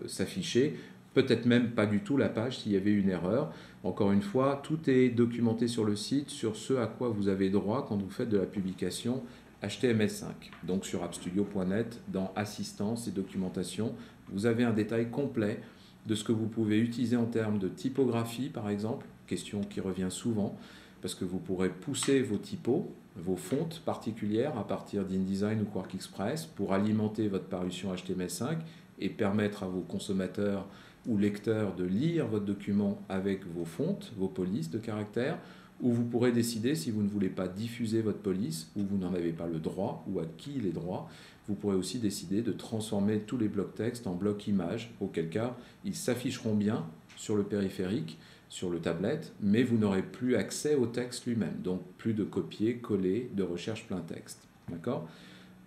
s'afficher, peut-être même pas du tout la page s'il y avait une erreur. Encore une fois, tout est documenté sur le site, sur ce à quoi vous avez droit quand vous faites de la publication HTML5. Donc sur appstudio.net, dans Assistance et Documentation, vous avez un détail complet de ce que vous pouvez utiliser en termes de typographie, par exemple, question qui revient souvent, parce que vous pourrez pousser vos typos, vos fontes particulières à partir d'InDesign ou QuarkXpress pour alimenter votre parution HTML5 et permettre à vos consommateurs ou lecteurs de lire votre document avec vos fontes, vos polices de caractères, ou vous pourrez décider, si vous ne voulez pas diffuser votre police, ou vous n'en avez pas le droit, ou à qui les droits, vous pourrez aussi décider de transformer tous les blocs texte en blocs images, auquel cas ils s'afficheront bien sur le périphérique, sur le tablette, mais vous n'aurez plus accès au texte lui-même, donc plus de copier, coller, de recherche plein texte. D'accord ?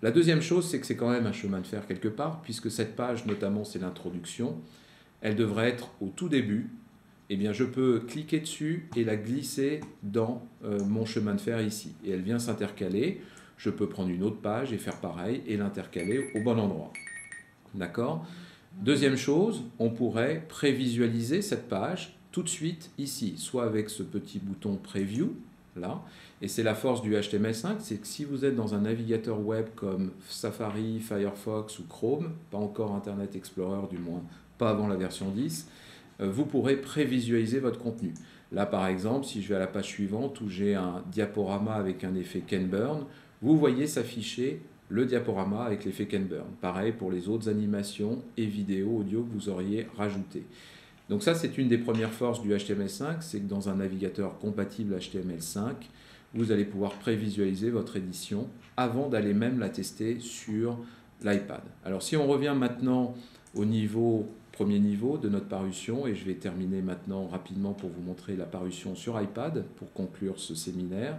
La deuxième chose, c'est que c'est quand même un chemin de fer quelque part, puisque cette page, notamment, c'est l'introduction, elle devrait être au tout début. Eh bien, je peux cliquer dessus et la glisser dans mon chemin de fer ici. Et elle vient s'intercaler. Je peux prendre une autre page et faire pareil et l'intercaler au bon endroit. D'accord ? Deuxième chose, on pourrait prévisualiser cette page tout de suite ici, soit avec ce petit bouton Preview, là. Et c'est la force du HTML5, c'est que si vous êtes dans un navigateur web comme Safari, Firefox ou Chrome, pas encore Internet Explorer du moins, pas avant la version 10, vous pourrez prévisualiser votre contenu. Là, par exemple, si je vais à la page suivante où j'ai un diaporama avec un effet Ken Burn, vous voyez s'afficher le diaporama avec l'effet Ken Burn. Pareil pour les autres animations et vidéos, audio que vous auriez rajoutées. Donc ça, c'est une des premières forces du HTML5, c'est que dans un navigateur compatible HTML5, vous allez pouvoir prévisualiser votre édition avant d'aller même la tester sur l'iPad. Alors si on revient maintenant au premier niveau de notre parution, et je vais terminer maintenant rapidement pour vous montrer la parution sur iPad pour conclure ce séminaire.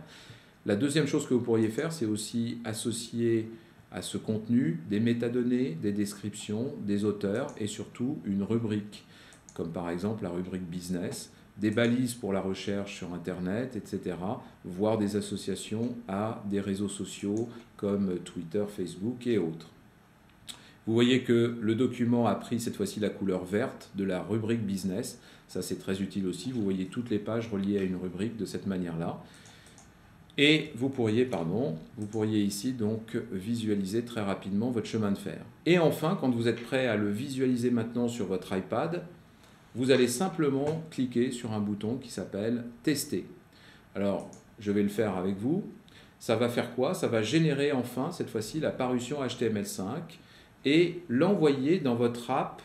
La deuxième chose que vous pourriez faire, c'est aussi associer à ce contenu des métadonnées, des descriptions, des auteurs et surtout une rubrique, comme par exemple la rubrique business, des balises pour la recherche sur Internet, etc., voire des associations à des réseaux sociaux comme Twitter, Facebook et autres. Vous voyez que le document a pris cette fois-ci la couleur verte de la rubrique business. Ça, c'est très utile aussi. Vous voyez toutes les pages reliées à une rubrique de cette manière-là. Et vous pourriez ici donc visualiser très rapidement votre chemin de fer. Et enfin, quand vous êtes prêt à le visualiser maintenant sur votre iPad, vous allez simplement cliquer sur un bouton qui s'appelle « Tester ». Alors, je vais le faire avec vous. Ça va faire quoi? Ça va générer enfin, cette fois-ci, la parution HTML5 et l'envoyer dans votre app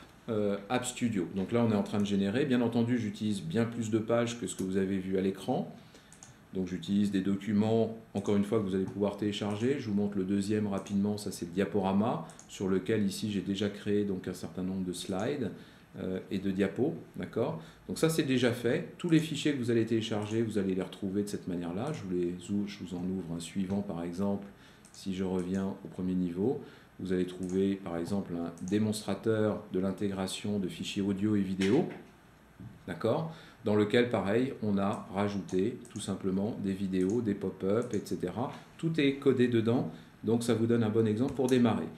App Studio. Donc là, on est en train de générer. Bien entendu, j'utilise bien plus de pages que ce que vous avez vu à l'écran. Donc j'utilise des documents, encore une fois, que vous allez pouvoir télécharger. Je vous montre le deuxième rapidement, ça c'est le diaporama, sur lequel ici j'ai déjà créé donc un certain nombre de slides et de diapos. D'accord? Donc ça c'est déjà fait. Tous les fichiers que vous allez télécharger, vous allez les retrouver de cette manière-là. Je vous en ouvre un suivant par exemple. Si je reviens au premier niveau, vous allez trouver par exemple un démonstrateur de l'intégration de fichiers audio et vidéo. D'accord? Dans lequel, pareil, on a rajouté tout simplement des vidéos, des pop-up, etc. Tout est codé dedans, donc ça vous donne un bon exemple pour démarrer.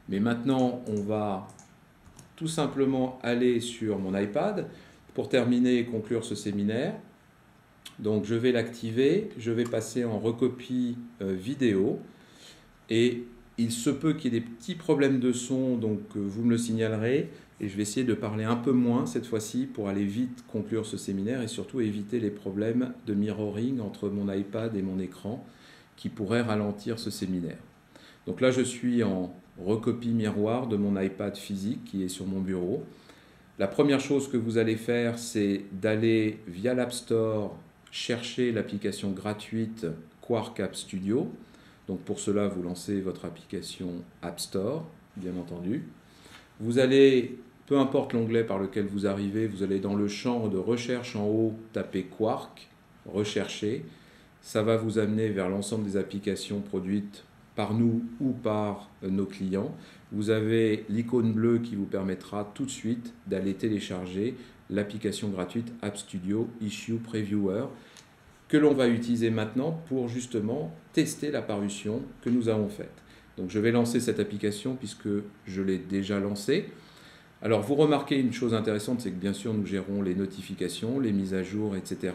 Mais maintenant, on va tout simplement aller sur mon iPad pour terminer et conclure ce séminaire. Donc je vais l'activer, je vais passer en recopie vidéo et il se peut qu'il y ait des petits problèmes de son, donc vous me le signalerez. Et je vais essayer de parler un peu moins cette fois-ci pour aller vite conclure ce séminaire et surtout éviter les problèmes de mirroring entre mon iPad et mon écran qui pourraient ralentir ce séminaire. Donc là, je suis en recopie miroir de mon iPad physique qui est sur mon bureau. La première chose que vous allez faire, c'est d'aller via l'App Store chercher l'application gratuite Quark App Studio. Donc pour cela, vous lancez votre application App Store, bien entendu. Vous allez, peu importe l'onglet par lequel vous arrivez, vous allez dans le champ de recherche en haut, taper Quark, rechercher. Ça va vous amener vers l'ensemble des applications produites par nous ou par nos clients. Vous avez l'icône bleue qui vous permettra tout de suite d'aller télécharger l'application gratuite App Studio Issue Previewer que l'on va utiliser maintenant pour justement tester la parution que nous avons faite. Donc je vais lancer cette application puisque je l'ai déjà lancée. Alors vous remarquez une chose intéressante, c'est que bien sûr nous gérons les notifications, les mises à jour, etc.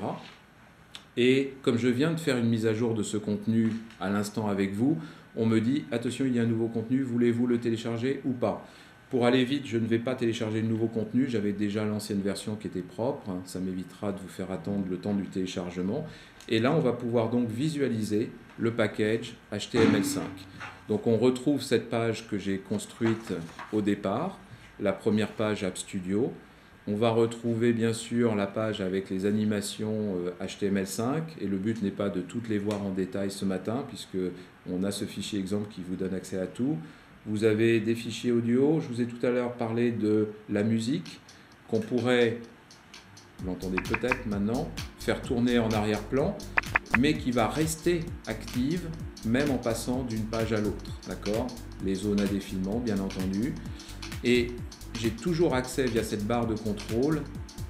Et comme je viens de faire une mise à jour de ce contenu à l'instant avec vous, on me dit attention, il y a un nouveau contenu, voulez-vous le télécharger ou pas? Pour aller vite, je ne vais pas télécharger le nouveau contenu, j'avais déjà l'ancienne version qui était propre, ça m'évitera de vous faire attendre le temps du téléchargement. Et là, on va pouvoir donc visualiser le package HTML5. Donc on retrouve cette page que j'ai construite au départ, la première page App Studio. On va retrouver bien sûr la page avec les animations HTML5 et le but n'est pas de toutes les voir en détail ce matin puisque on a ce fichier exemple qui vous donne accès à tout. Vous avez des fichiers audio, je vous ai tout à l'heure parlé de la musique qu'on pourrait, vous l'entendez peut-être maintenant, faire tourner en arrière-plan mais qui va rester active même en passant d'une page à l'autre, d'accord? Les zones à défilement bien entendu. Et j'ai toujours accès via cette barre de contrôle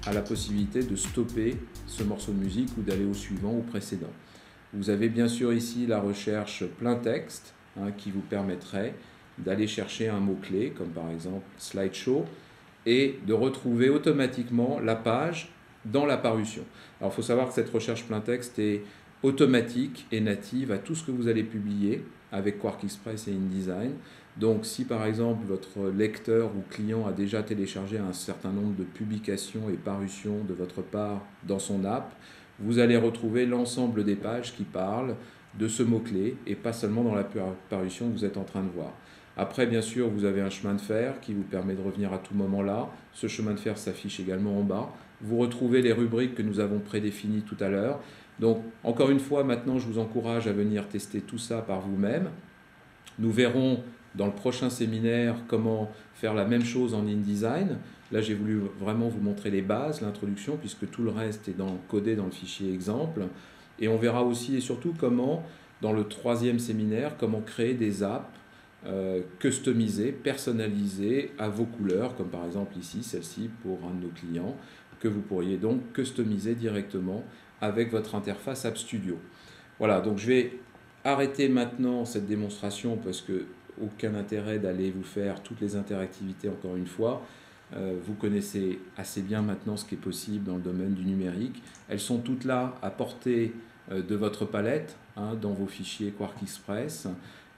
à la possibilité de stopper ce morceau de musique ou d'aller au suivant ou précédent. Vous avez bien sûr ici la recherche plein texte qui vous permettrait d'aller chercher un mot-clé comme par exemple slideshow et de retrouver automatiquement la page dans la parution. Alors il faut savoir que cette recherche plein texte est automatique et native à tout ce que vous allez publier avec Quark Express et InDesign. Donc si par exemple votre lecteur ou client a déjà téléchargé un certain nombre de publications et parutions de votre part dans son app, vous allez retrouver l'ensemble des pages qui parlent de ce mot-clé et pas seulement dans la parution que vous êtes en train de voir. Après, bien sûr, vous avez un chemin de fer qui vous permet de revenir à tout moment là. Ce chemin de fer s'affiche également en bas. Vous retrouvez les rubriques que nous avons prédéfinies tout à l'heure. Donc, encore une fois, maintenant, je vous encourage à venir tester tout ça par vous-même. Nous verrons dans le prochain séminaire comment faire la même chose en InDesign. Là, j'ai voulu vraiment vous montrer les bases, l'introduction, puisque tout le reste est codé dans le fichier exemple. Et on verra aussi et surtout comment dans le 3e séminaire, comment créer des apps customisées, personnalisées à vos couleurs, comme par exemple ici, celle-ci pour un de nos clients, que vous pourriez donc customiser directement avec votre interface App Studio. Voilà, donc je vais arrêter maintenant cette démonstration parce que aucun intérêt d'aller vous faire toutes les interactivités encore une fois. Vous connaissez assez bien maintenant ce qui est possible dans le domaine du numérique. Elles sont toutes là à portée de votre palette, hein, dans vos fichiers QuarkXPress,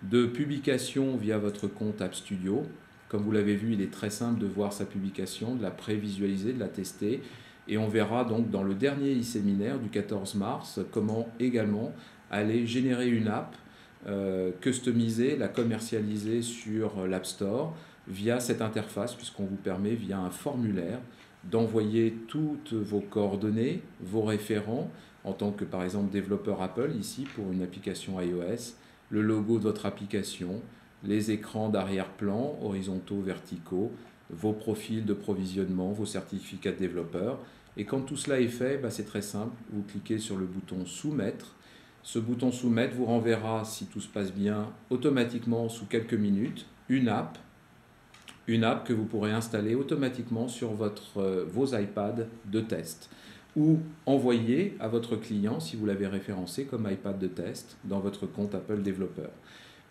de publication via votre compte App Studio. Comme vous l'avez vu, il est très simple de voir sa publication, de la prévisualiser, de la tester. Et on verra donc dans le dernier e-séminaire du 14 mars comment également aller générer une app, customiser, la commercialiser sur l'App Store via cette interface, puisqu'on vous permet via un formulaire d'envoyer toutes vos coordonnées, vos référents, en tant que par exemple développeur Apple, ici pour une application iOS, le logo de votre application, les écrans d'arrière-plan, horizontaux, verticaux, vos profils de provisionnement, vos certificats de développeur. Et quand tout cela est fait, c'est très simple, vous cliquez sur le bouton Soumettre. Ce bouton Soumettre vous renverra, si tout se passe bien, automatiquement sous quelques minutes, une app que vous pourrez installer automatiquement sur vos iPads de test ou envoyer à votre client si vous l'avez référencé comme iPad de test dans votre compte Apple Développeur.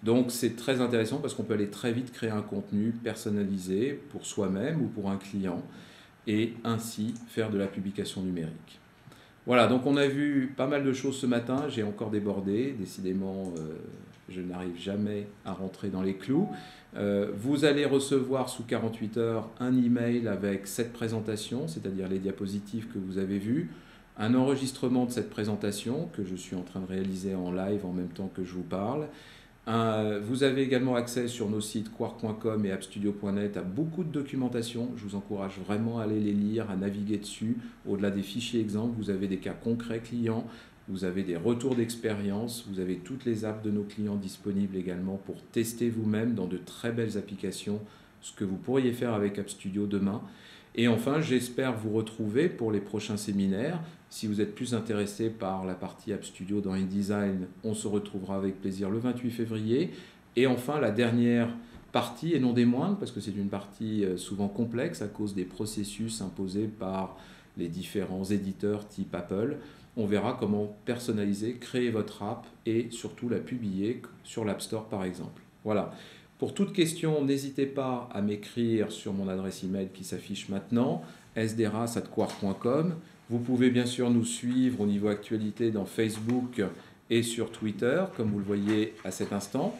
Donc c'est très intéressant parce qu'on peut aller très vite créer un contenu personnalisé pour soi-même ou pour un client et ainsi faire de la publication numérique. Voilà, donc on a vu pas mal de choses ce matin, j'ai encore débordé, décidément je n'arrive jamais à rentrer dans les clous. Vous allez recevoir sous 48 heures un email avec cette présentation, c'est-à-dire les diapositives que vous avez vues, un enregistrement de cette présentation que je suis en train de réaliser en live en même temps que je vous parle. Vous avez également accès sur nos sites quark.com et appstudio.net à beaucoup de documentation. Je vous encourage vraiment à aller les lire, à naviguer dessus. Au-delà des fichiers exemples, vous avez des cas concrets clients, vous avez des retours d'expérience, vous avez toutes les apps de nos clients disponibles également pour tester vous-même dans de très belles applications ce que vous pourriez faire avec App Studio demain. Et enfin, j'espère vous retrouver pour les prochains séminaires. Si vous êtes plus intéressé par la partie App Studio dans InDesign, on se retrouvera avec plaisir le 28 février. Et enfin, la dernière partie, et non des moindres, parce que c'est une partie souvent complexe à cause des processus imposés par les différents éditeurs type Apple. On verra comment personnaliser, créer votre app et surtout la publier sur l'App Store par exemple. Voilà. Pour toute question, n'hésitez pas à m'écrire sur mon adresse email qui s'affiche maintenant, sdras@quark.com. Vous pouvez bien sûr nous suivre au niveau actualité dans Facebook et sur Twitter, comme vous le voyez à cet instant.